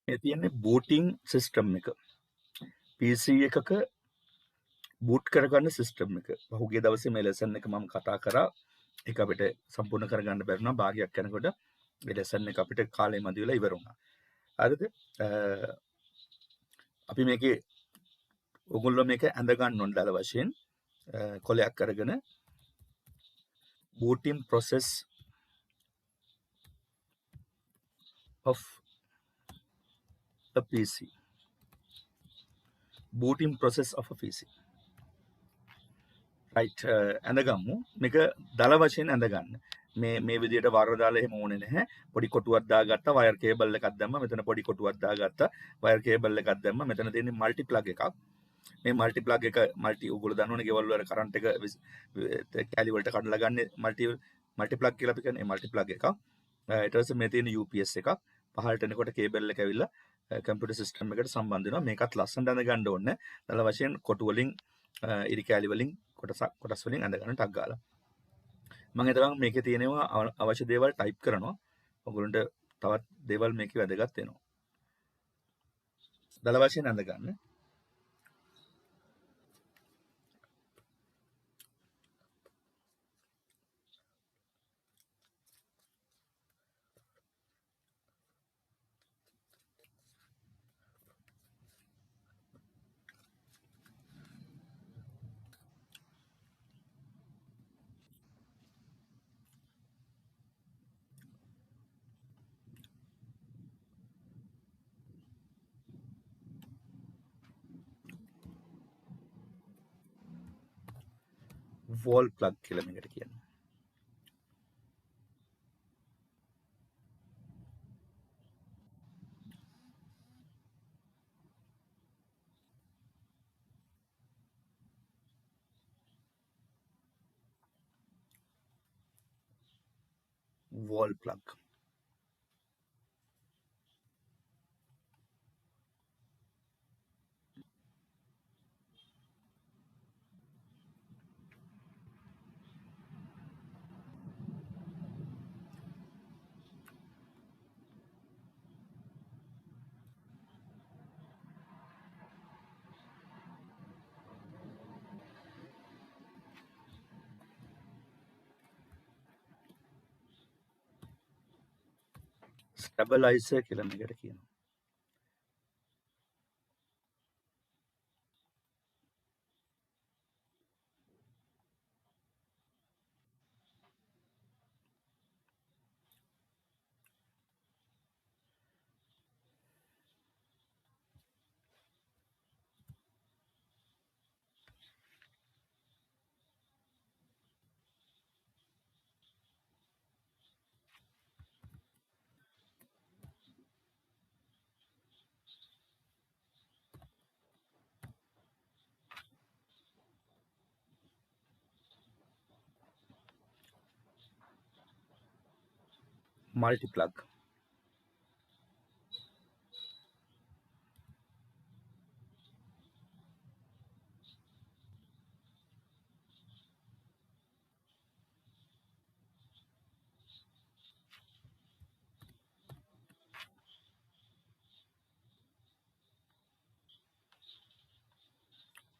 මේ තියෙන්නේ බූටින් සිස්ටම් එක. PC එකක බූට් කරගන්න සිස්ටම් එක. පහුගිය දවසේ මේ ලෙසන් එක මම කතා කරා. ඒක අපිට සම්පූර්ණ කරගන්න බැරි වුණා. භාගයක් යනකොට මේ ලෙසන් එක අපිට කාලය මදි වෙලා ඉවර වුණා. හරිද? අපි මේකේ ඔයගොල්ලෝ මේක ඇඳ ගන්න ඕන දල වශයෙන් කොලයක් අරගෙන booting process of a PC. booting process of a PC. right ඇඳගමු. මේක දල වශයෙන් ඇඳ ගන්න. මේ විදිහට වර දාලා එහෙම ඕනේ නැහැ. පොඩි කොටුවක් දාගත්තා, වයර් කේබල් එකක් දැම්මා. මෙතන පොඩි කොටුවක් දාගත්තා, වයර් කේබල් එකක් දැම්මා. මෙතන තියෙන්නේ මල්ටි ප්ලග් එකක්. මේ මල්ටි ප්ලග් එක මල්ටි ඔයගොල්ලෝ දන්නවනේ ගෙවල් වල කරන්ට් එක කැලි වලට කඩලා ගන්න මල්ටි ප්ලග් කියලා අපි කියන්නේ මල්ටි ප්ලග් එකක්. ඊට පස්සේ මේ තියෙන UPS එකක්. පහළට එනකොට කේබල් එක ඇවිල්ලා කම්පියුටර් සිස්ටම් එකට සම්බන්ධ වෙනවා. මේකත් ලස්සනට අඳ ගන්න ඕනේ. දල වශයෙන් කොටු වලින් ඉරි කැලි වලින් කොටස් වලින් අඳ ගන්න ටක් ගාලා. මම හිතනවා මේකේ තියෙනවා අවශ්‍ය දේවල් ටයිප් කරනවා. ඔයගොල්ලන්ට තවත් දේවල් මේකේ වැදගත් වෙනවා. දල වශයෙන් අඳ ගන්න. wall plug කියලා මේකට කියනවා. wall plug. stabilizer කියලා මේකට කියනවා. multi plug.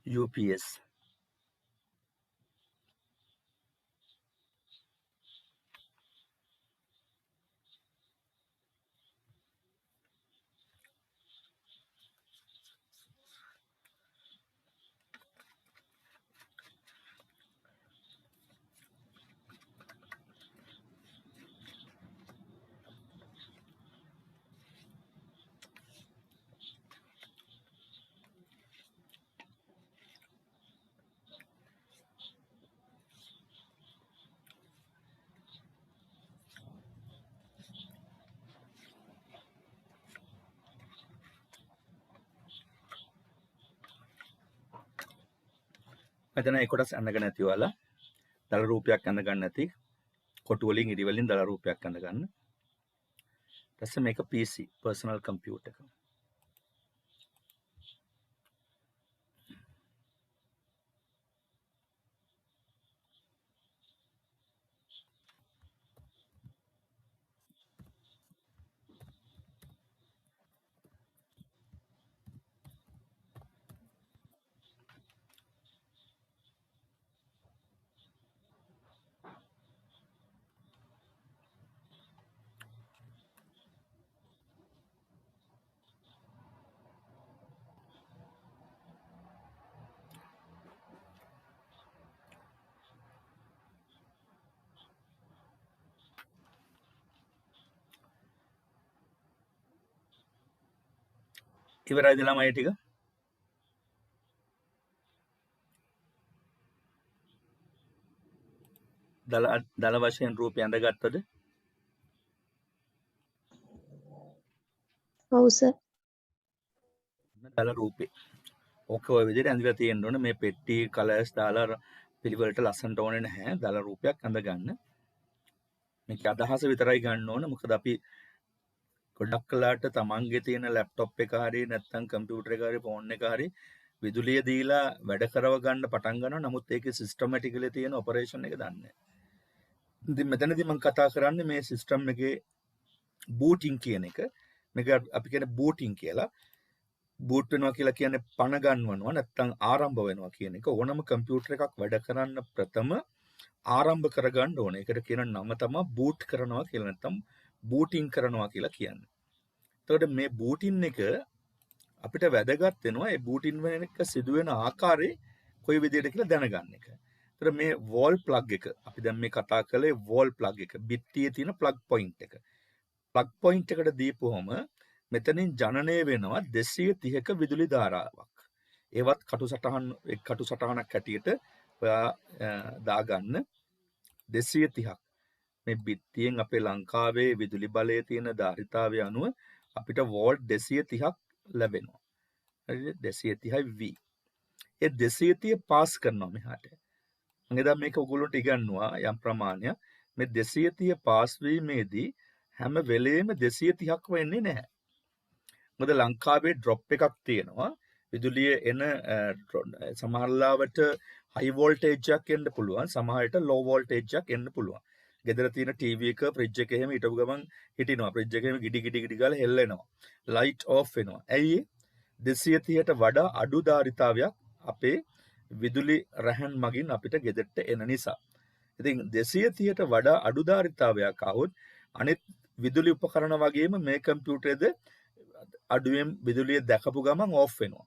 UPS. මෙතන ඒ කොටස් අඳගෙන නැති වල දල රූපයක් අඳ ගන්න නැති කොටු වලින් ඉරි වලින් දල රූපයක් අඳ ගන්න. ඊපස්සේ මේක PC personal computer එක. ඉවරයිද ළමයි ටික? දල වශයෙන් රූපය අඳගත්තද? ඔව් සර්. දල රූපේ. ඕක ඔය විදිහට ඇඳලා තියෙන්න ඕනේ. මේ පෙට්ටි කලර්ස් දාලා පිළිවෙලට ලස්සනට ඕනේ නැහැ. දල රූපයක් අඳ ගන්න. මේක අදහස විතරයි ගන්න ඕනේ. මොකද අපි ගොඩක් කලාට තමන්ගේ තියෙන ලැප්ටොප් එක හරි නැත්නම් කම්පියුටර් එක හරි ෆෝන් එක හරි විදුලිය දීලා වැඩ කරව ගන්න පටන් ගන්නවා. නමුත් ඒකේ සිස්ටමැටිකලි තියෙන ඔපරේෂන් එක දන්නේ නැහැ. ඉතින් මෙතනදී මම කතා කරන්නේ මේ සිස්ටම් එකේ බූටින් කියන එක. මේක අපි කියන බූටින් කියලා. බූට් වෙනවා කියලා කියන්නේ පණ ගන්නවනවා නැත්නම් ආරම්භ වෙනවා කියන එක. ඕනම කම්පියුටර් එකක් වැඩ කරන්න ප්‍රථම ආරම්භ කරගන්න ඕනේ. ඒකට කියන නම තමයි බූට් කරනවා කියලා නැත්නම් බූටින් කරනවා කියලා කියන්නේ. එතකොට මේ බූටින් එක අපිට වැදගත් වෙනවා. ඒ බූටින් වෙන එක සිදුවෙන ආකාරය කොයි විදිහට කියලා දැනගන්න එක. එතකොට මේ වෝල් ප්ලග් එක අපි දැන් මේ කතා කළේ වෝල් ප්ලග් එක. බිත්තියේ තියෙන ප්ලග් පොයින්ට් එක. ප්ලග් පොයින්ට් එකට දීපුවම මෙතනින් ජනනය වෙනවා 230ක විදුලි ධාරාවක්. ඒවත් කටු සටහනක් හැටියට ඔයා දාගන්න 230ක්. මේ බිත්තියෙන් අපේ ලංකාවේ විදුලි බලයේ තියෙන ධාරිතාවය අනුව අපිට වෝල්ට් 230ක් ලැබෙනවා. හරිද? 230යි V. ඒ 230 පාස් කරනවා මෙහාට. මම එදා මේක ඔයගොල්ලන්ට ඉගන්නුවා යම් ප්‍රමාණයක්. මේ 230 පාස් වීමේදී හැම වෙලේම 230ක් වෙන්නේ නැහැ. මොකද ලංකාවේ ඩ්‍රොප් එකක් තියෙනවා. විදුලිය එන සමහරලාවට හයි වෝල්ටේජ් එකක් එන්න පුළුවන්. සමහරට ලෝ වෝල්ටේජ් එකක් එන්න පුළුවන්. ගෙදර තියෙන ටීවී එක ෆ්‍රිජ් එක එහෙම හිටපු ගමන් හිටිනවා. ෆ්‍රිජ් එක එහෙම ගිඩි ගාලා හෙල්ලෙනවා. ලයිට් ඔෆ් වෙනවා. ඇයි 230ට වඩා අඩු ධාරිතාවයක් අපේ විදුලි රැහන් මගින් අපිට ගෙදරට එන නිසා. ඉතින් 230ට වඩා අඩු ධාරිතාවයක් આવොත් අනිත් විදුලි උපකරණ වගේම මේ කම්පියුටරේද අඩුවෙන් විදුලිය දැකපු ගමන් ඔෆ් වෙනවා.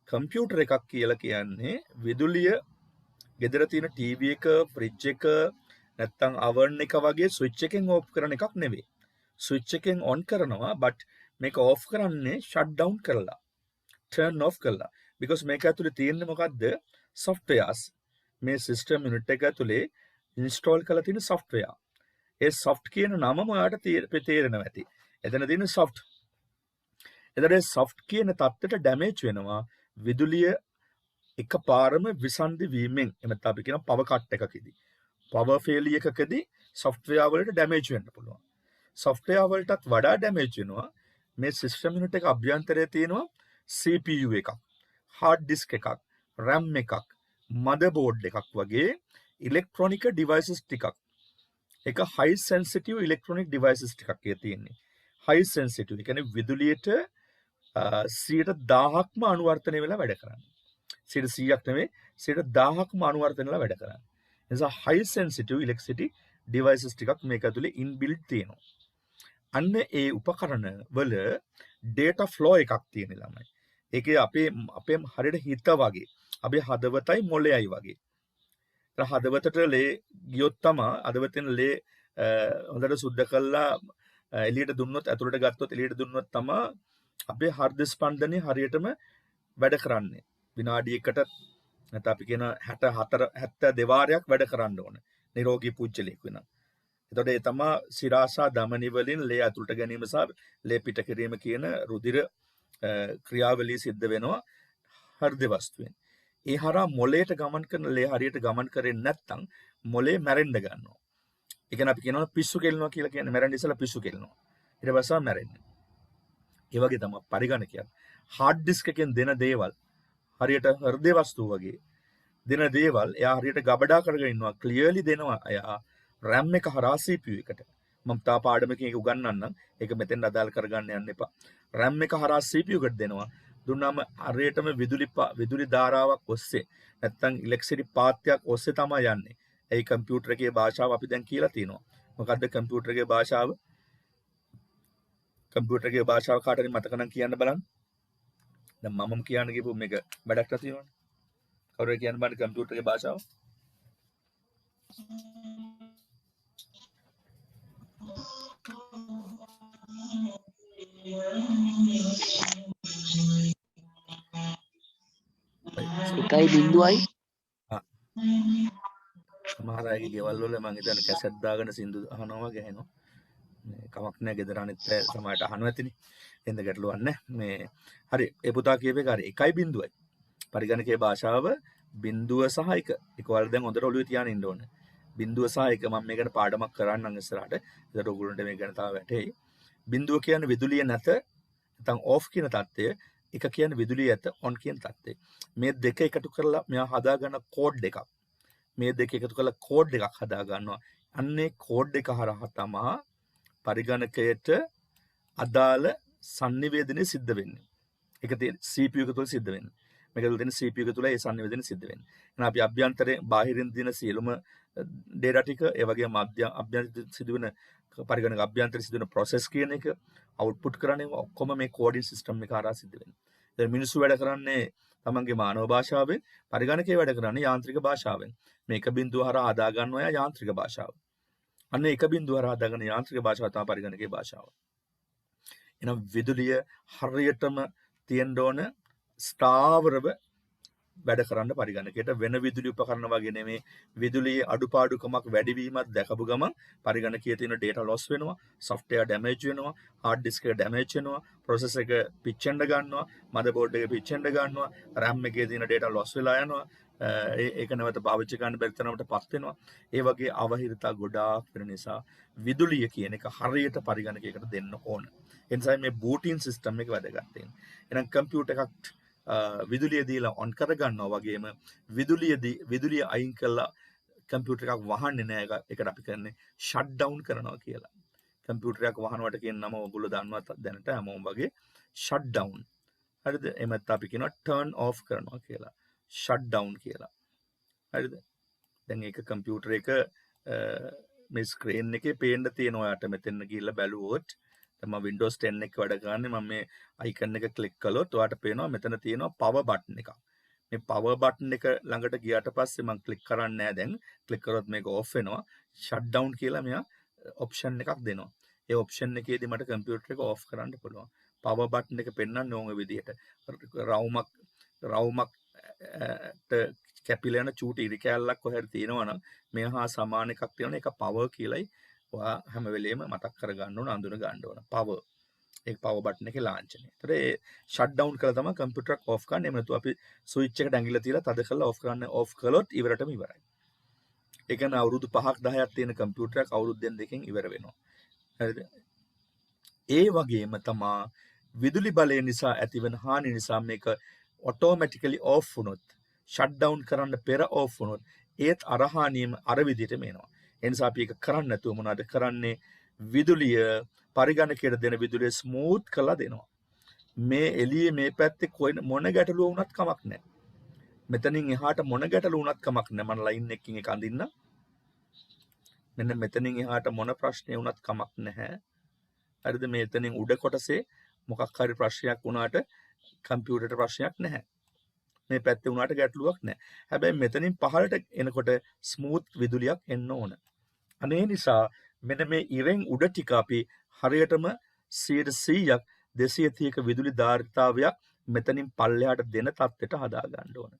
කම්පියුටර් එකක් කියලා කියන්නේ විදුලිය ගෙදර තියෙන ටීවී එක, ෆ්‍රිජ් එක නැත්නම් oven එක වගේ ස්විච් එකෙන් ඔෆ් කරන එකක් නෙවෙයි. ස්විච් එකෙන් ඔන් කරනවා but මේක ඔෆ් කරන්නේ shut down කරලා. turn off කරලා. because මේක ඇතුලේ තියෙන්නේ මොකද්ද? softwares. මේ system unit එක ඇතුලේ install කරලා තියෙන software. ඒ soft කියන නමම ඔයාලට තේරෙනවා ඇති. එතන තියෙන soft. එතකොට soft කියන தත්ත්වයට damage වෙනවා විදුලිය එකපාරම විසන්ධි වීමෙන්. එමත් අපි කියන power cut එකකදී. power failure එකකදී software වලට damage වෙන්න පුළුවන්. software වලටත් වඩා damage වෙනවා මේ system unit එක අභ්‍යන්තරයේ තියෙනවා CPU එකක්, hard disk එකක්, RAM එකක්, motherboard එකක් වගේ electronic devices ටිකක්. ඒක high sensitive electronic devices ටිකක් තියෙන්නේ. high sensitive කියන්නේ විදුලියට 100,000ක්ම අනුවර්තනය වෙලා වැඩ කරන්නේ. 100ක් නෙවෙයි 100,000ක්ම අනුවර්තනය වෙලා වැඩ කරන්නේ. ඒ නිසා high sensitive electricity devices ටිකක් මේක ඇතුලේ inbuilt තියෙනවා. අන්න ඒ උපකරණ වල data flow එකක් තියෙන ළමයි. ඒකේ අපේ හරියට හිත වගේ. අපේ හදවතයි මොළයයි වගේ. ඒත් හදවතට ලේ ගියොත් තමයි හදවතෙන් ලේ හොඳට සුද්ධ කළා එළියට දුන්නොත් ඇතුළට ගත්තොත් එළියට දුන්නොත් තමයි අපේ හෘද ස්පන්දනය හරියටම වැඩ කරන්නේ. විනාඩියකට නැත්නම් අපි කියන 72 වාරයක් වැඩ කරන්න ඕන. නිරෝගී පුජ්‍යලෙක් වෙනවා. එතකොට ඒ තමයි සිරාසා ධමනි වලින් ලේ ඇතුළට ගැනීම සහ ලේ පිට කිරීම කියන රුධිර ක්‍රියාවලිය සිද්ධ වෙනවා හෘද වස්තුවෙන්. ඒ හරහා මොළයට ගමන් කරන ලේ හරියට ගමන් කරෙන්නේ නැත්නම් මොළේ මැරෙන්න ගන්නවා. ඒ කියන්නේ අපි කියනවා පිස්සු කෙලනවා කියලා කියන්නේ මැරෙන්න ඉස්සලා පිස්සු කෙලනවා. ඊට පස්සේ මැරෙන්නේ. ඒ වගේ තමයි පරිගණකයක්. hard disk එකෙන් දෙන දේවල් හරියට හෘද වස්තුව වගේ දෙන දේවල් එයා හරියට ගබඩා කරගෙන ඉන්නවා. ක්ලියර්ලි දෙනවා එයා RAM එක හරහා CPU එකට. මම තා පාඩමකින් ඒක උගන්වන්නම්. ඒක මෙතෙන් අදාළ කරගන්න යන්න එපා. RAM එක හරහා CPU එකට දෙනවා. දුන්නාම හරියටම විදුලි ධාරාවක් ඔස්සේ නැත්නම් ඉලෙක්ට්‍රිසිටි පාත්යක් ඔස්සේ තමයි යන්නේ. ඒ කම්පියුටර් එකේ භාෂාව අපි දැන් කියලා තියෙනවා. මොකද්ද කම්පියුටර් එකේ භාෂාව? කම්පියුටර් එකේ භාෂාව කාට හරි මතක නම් කියන්න බලන්න. දැන් මමම කියන්න ගිහපු මේක වැඩක් නැතිනවනේ. කවුරු හරි කියන්න බලන්න කම්පියුටර් එකේ භාෂාව. 1.0යි ආ, සමහර අයගේ ගෙවල් වල මං හිතන්නේ කැසට් දාගෙන සින්දු අහනවා වගේ ඇහෙනවා. මේ කමක් නැහැ ගෙදර අනිත් අය සමහරට අහනවා ඇතිනේ. එන්න ගැටලුවක් නැහැ. මේ හරි ඒ පුතා කියප එක හරි 1.0යි. පරිගණකයේ භාෂාව බිඳුව සහ එක. ඒකවල දැන් හොඳට ඔළුවේ තියාගෙන ඉන්න ඕනේ. බිඳුව සහ එක මම මේ ගැන පාඩමක් කරන්නම් ඉස්සරහට. ඒකට ඔයගොල්ලන්ට මේ ගැන තව වැටහෙයි. බිඳුව කියන්නේ විදුලිය නැත නැත්නම් ඕෆ් කියන தත්ත්වය. එක කියන්නේ විදුලිය ඇත ඔන් කියන தත්ත්වය. මේ දෙක එකතු කරලා මෙයා හදාගන්න කෝඩ් එකක්. මේ දෙක එකතු කරලා කෝඩ් එකක් හදා ගන්නවා. අන්නේ කෝඩ් එක හරහා තමයි පරිගණකයට අදාළ sannivedanaye සිද්ධ වෙන්නේ. ඒක තියෙන CPU එක තුළ සිද්ධ වෙන්නේ. මේක තුළ තියෙන CPU එක තුළ ඒ sannivedanaye සිද්ධ වෙන්නේ. එහෙනම් අපි අභ්‍යන්තරයෙන් බාහිරින් දින සියලුම data ටික ඒ වගේම අභ්‍යන්තර සිදුවෙන පරිගණක අභ්‍යන්තර සිදුවෙන process කියන එක output කරන්නේ ඔක්කොම මේ coding system එක හරහා සිද්ධ වෙන්නේ. දැන් මිනිස්සු වැඩ කරන්නේ තමන්ගේ මානව භාෂාවෙන්, පරිගණකයේ වැඩ කරන්නේ යාන්ත්‍රික භාෂාවෙන්. මේ එක බිඳුව හරහා හදා ගන්නවා යාන්ත්‍රික භාෂාව. අන්න එක බිඳුව හරහා හදාගන්න යාන්ත්‍රික භාෂාව තමයි පරිගණකයේ භාෂාව. එහෙනම් විදුලිය හරියටම තියෙන්න ඕන ස්ථාවරව වැඩ කරන්න පරිගණකයට වෙන විදුලි උපකරණ වගේ නෙමේ විදුලියේ අඩුපාඩුකමක් වැඩිවීමක් දැකපු ගමන් පරිගණකයේ තියෙන data loss වෙනවා, software damage වෙනවා, hard disk එක damage වෙනවා, processor එක පිච්චෙන්න ගන්නවා, motherboard එක පිච්චෙන්න ගන්නවා, RAM එකේ තියෙන data loss වෙලා යනවා. ඒක නැවත පාවිච්චි කරන්න බැරි තරමටපත් වෙනවා. ඒ වගේ අවහිරතා ගොඩාක් වෙන නිසා විදුලිය කියන එක හරියට පරිගණකයකට දෙන්න ඕන. ඒ නිසා මේ booting system එක වැදගත් වෙනවා. එහෙනම් කම්පියුටර් එකක් විදුලිය දීලා ඔන් කර ගන්නවා වගේම විදුලිය අයින් කළා කම්පියුටර් එකක් වහන්නේ නැහැ. ඒකට අපි කියන්නේ ෂට් ඩවුන් කරනවා කියලා. කම්පියුටර් එකක් වහනවට කියන නම ඔයගොල්ලෝ දන්නවා දැනට හැමෝම වගේ ෂට් ඩවුන්. හරිද? එහෙමත් අපි කියනවා ටර්න් ඔෆ් කරනවා කියලා. ෂට් ඩවුන් කියලා. හරිද? දැන් ඒක කම්පියුටර් එක මේ ස්ක්‍රීන් එකේ පේන්න තියෙන ඔයාට මෙතන ගිහිල්ලා බැලුවොත් දැන් මම Windows 10 එක වැඩ කරන්නේ මම මේ icon එක ක්ලික් කළොත් ඔයාට පේනවා මෙතන තියෙනවා power button එකක්. මේ power button එක ළඟට ගියාට පස්සේ මම ක්ලික් කරන්නේ නැහැ දැන්. ක්ලික් කරොත් මේක off වෙනවා. shut down කියලා මෙයා option එකක් දෙනවා. ඒ option එකේදී මට කම්පියුටර් එක off කරන්න පුළුවන්. power button එක පෙන්වන්නේ ඕන විදිහට. රවුමක් කැපිලා යන චූටි ඉරි කැල්ලක් කොහෙද තියෙනවනම් මේ හා සමාන එකක් තියෙනවා. ඒක power කියලායි ඔයා හැම වෙලෙම මතක් කරගන්න ඕන අඳුන ගන්න ඕන. power. ඒක power button එකේ ලාංඡනය. ඒතර ඒ shut down කළා තමයි කම්පියුටර් එක off කරන්න. එහෙම නැතු අපි switch එකට ඇඟිල්ල තියලා තද කරලා off කරන්න. off කළොත් ඉවරටම ඉවරයි. ඒ කියන්නේ අවුරුදු 5ක් 10ක් තියෙන කම්පියුටර් එකක් අවුරුද්දෙන් දෙකකින් ඉවර වෙනවා. හරිද? ඒ වගේම තමයි විදුලි බලය නිසා ඇතිවන හානි නිසා මේක automatically off වුණොත් shut down කරන්න පෙර off වුණොත් ඒත් අරහානියම අර විදිහටම එනවා. ඒ නිසා අපි ඒක කරන්නේ නැතුව මොනවද කරන්නේ? විදුලිය පරිගණකයට දෙන විදුලිය ස්මූත් කරලා දෙනවා. මේ එළියේ මේ පැත්තේ මොන ගැටලුව වුණත් කමක් නැහැ. මෙතනින් එහාට මොන ගැටලුව වුණත් කමක් නැහැ. මම ලයින් එකකින් එක අඳින්න. මෙන්න මෙතනින් එහාට මොන ප්‍රශ්නේ වුණත් කමක් නැහැ. හරිද? මේ එතනින් උඩ කොටසේ මොකක් හරි ප්‍රශ්නයක් වුණාට කම්පියුටරට ප්‍රශ්නයක් නැහැ. මේ පැත්තේ වුණාට ගැටලුවක් නැහැ. හැබැයි මෙතනින් පහළට එනකොට ස්මූත් විදුලියක් එන්න ඕන. අනේ නිසා මෙන්න මේ ඉරෙන් උඩ ටික අපි හරියටම 100%ක් 230ක විදුලි ධාරිතාවයක් මෙතනින් පල්ලෙහාට දෙන තත්ත්වයට හදා ගන්න ඕන.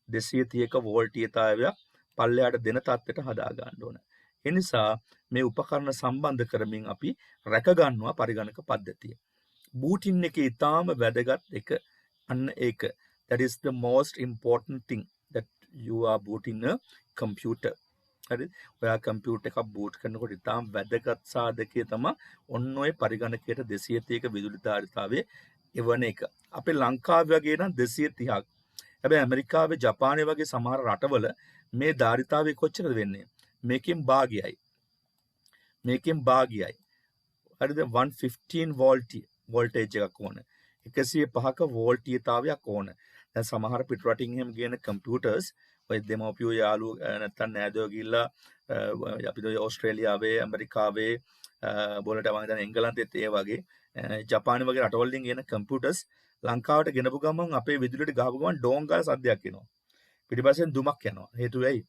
230ක වෝල්ටීයතාවයක් පල්ලෙහාට දෙන තත්ත්වයට හදා ගන්න ඕන. ඒ නිසා මේ උපකරණ සම්බන්ධ කරමින් අපි රැක ගන්නවා පරිගණක පද්ධතිය. බූටින් එකේ ඊටාම වැදගත් එක අන්න ඒක. That is the most important thing that you are booting a computer. හරි? ඔයා කම්පියුටර් එකක් බූට් කරනකොට ඊටාම වැදගත් සාධකය තමයි ඔන්න ඔය පරිගණකයට 230ක විදුලි ධාරිතාවයේ එවන එක. අපේ ලංකාවේ වගේ නම් 230ක්. හැබැයි ඇමරිකාවේ ජපානයේ වගේ සමහර රටවල මේ ධාරිතාවය කොච්චරද වෙන්නේ? මේකෙන් භාගයයි. හරිද? 115 වෝල්ටේජ් එකක් ඕන. 105ක වෝල්ටීයතාවයක් ඕන. දැන් සමහර පිටරටින් එහෙම ගේන කම්පියුටර්ස් ඔය දෙමෝපියෝ යාළුවෝ නැත්තම් නෑදෑයෝ ගිහිල්ලා අපි ඕස්ට්‍රේලියාවේ ඇමරිකාවේ බොලට මම හිතන්නේ එංගලන්තෙත් ඒ වගේ ජපානයේ වගේ රටවල් වලින් එන කම්පියුටර්ස් ලංකාවට ගෙනපු ගමන් අපේ විදුලියට ගහපු ගමන් ඩෝං ගාලා සද්දයක් එනවා. පිටිපස්සෙන් දුමක් යනවා. හේතුව ඇයි?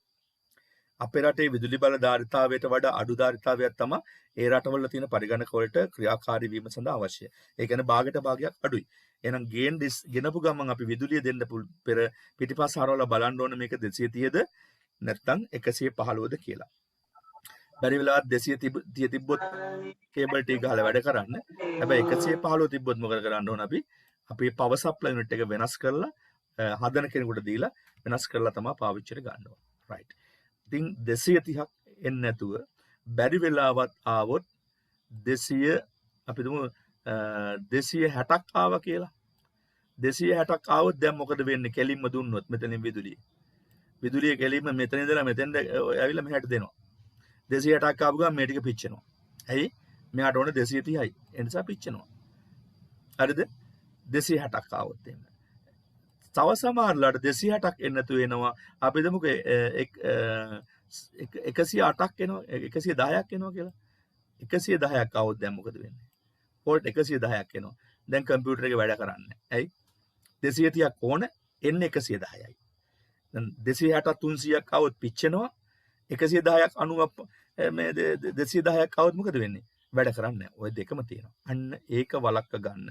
අපේ රටේ විදුලි බල ධාරිතාවයට වඩා අඩු ධාරිතාවයක් තමයි ඒ රටවල තියෙන පරිගණක වලට ක්‍රියාකාරී වීම සඳහා අවශ්‍ය. ඒ කියන්නේ භාගයට භාගයක් අඩුයි. එහෙනම් ගෙනපු ගමන් අපි විදුලිය දෙන්න පෙර පිටිපස්ස හරවලා බලන්න ඕනේ මේක 230ද නැත්නම් 115ද කියලා. බැරි වෙලාවත් 230 තිබ්බොත් කේබල් ටී ගහලා වැඩ කරන්න. හැබැයි 115 තිබ්බොත් මොකද කරන්න ඕන අපි? අපේ පවර් සප්ලයි යුනිට් එක වෙනස් කරලා හදන කෙනෙකුට දීලා වෙනස් කරලා තමයි පාවිච්චියට ගන්න ඕන. රයිට්. ඉතින් 230ක් එන්නේ නැතුව බැරි වෙලාවත් ආවොත් 200 අපි දුමු 260ක් ආවා කියලා. 260ක් ආවොත් දැන් මොකද වෙන්නේ? කෙලින්ම දුන්නොත් මෙතනින් විදුලිය කෙලින්ම මෙතන ඉඳලා මෙතෙන්ද ඇවිල්ලා මෙහාට දෙනවා. 260ක් ආපු ගමන් මේ ටික පිච්චෙනවා. ඇයි? මෙහාට ඕනේ 230යි. ඒ නිසා පිච්චෙනවා. හරිද? 260ක් ආවොත් එහෙම. තව සමහරලාට 260ක් එන්න තු වෙනවා. අපි දමුකෝ 108ක් එනවා 110ක් එනවා කියලා. 110ක් ආවොත් දැන් මොකද වෙන්නේ? වෝල්ට් 110ක් එනවා. දැන් කම්පියුටර් එක වැඩ කරන්නේ. ඇයි? 230ක් ඕන එන්නේ 110යි. දැන් 260ක් 300ක් ආවොත් පිච්චෙනවා. 110ක් 90ක් මේ 210ක් ආවොත් මොකද වෙන්නේ? වැඩ කරන්නේ නැහැ. ওই දෙකම තියෙනවා. අන්න ඒක වළක්ව ගන්න.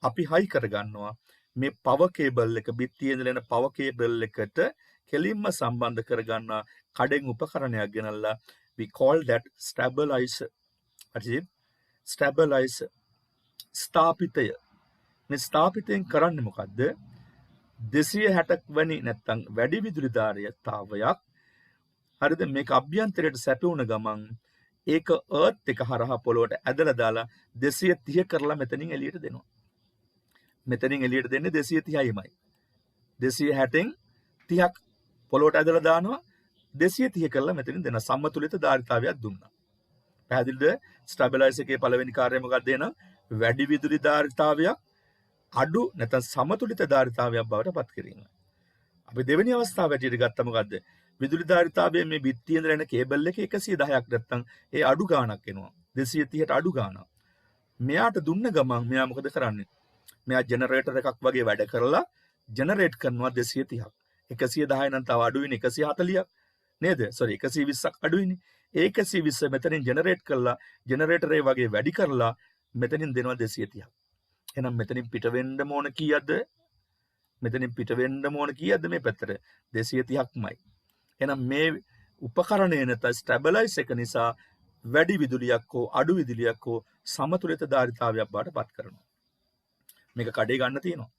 අපි හයි කර ගන්නවා මේ පවර් කේබල් එක බිත්තියේ ඉඳලා එන පවර් කේබල් එකට කෙලින්ම සම්බන්ධ කර ගන්නා කඩෙන් උපකරණයක් ගෙනල්ලා we call that stabilizer. what is it? stabilizer. ස්ථාපිතය. මේ ස්ථාපිතයෙන් කරන්නේ මොකද්ද? 260ක් වැනි නැත්තම් වැඩි විදුලි ධාරිතාවයක් හරිද මේක අභ්‍යන්තරයට සැපුණ ගමන් ඒක අර්ත් එක හරහා පොළොවට ඇදලා දාලා 230 කරලා මෙතනින් එළියට දෙනවා. මෙතනින් එළියට දෙන්නේ 230යිමයි. 260න් 30ක් පොළොවට ඇදලා දානවා 230 කරලා මෙතනින් දෙන සමතුලිත ධාරිතාවයක් දුන්නා. පැහැදිලිද? ස්ටැබිලයිසර් එකේ පළවෙනි කාර්යය මොකක්ද එන? වැඩි විදුලි ධාරිතාවයක් අඩු නැත්නම් සමතුලිත ධාරිතාවයක් බවට පත් කිරීම. අපි දෙවෙනි අවස්ථාව ඇටියට ගත්ත මොකද්ද? විදුලි ධාරිතාවයේ මේ බිත්තියේ ඉඳලා එන කේබල් එකේ 110ක් නැත්නම් ඒ අඩු ගාණක් එනවා. 230ට අඩු ගාණක්. මෙයාට දුන්න ගමන් මෙයා මොකද කරන්නේ? මෙයා ජෙනරේටර් එකක් වගේ වැඩ කරලා ජෙනරේට් කරනවා 230ක්. 110 නම් තව අඩුයිනේ 140ක් නේද? sorry 120ක් අඩුයිනේ. ඒ 120 මෙතනින් ජෙනරේට් කරලා ජෙනරේටරේ වගේ වැඩි කරලා මෙතනින් දෙනවා 230ක්. එහෙනම් මෙතනින් පිට වෙන්න ඕන කීයද? මෙතනින් පිට වෙන්න ඕන කීයද මේ පැත්තට? 230ක්මයි. එහෙනම් මේ උපකරණය නැත ස්ටැබිලයිස් එක නිසා වැඩි විදුලියක් හෝ අඩු විදුලියක් හෝ සමතුලිත ධාරිතාවයක් බවට පත් කරනවා. මේක කඩේ ගන්න තියෙනවා.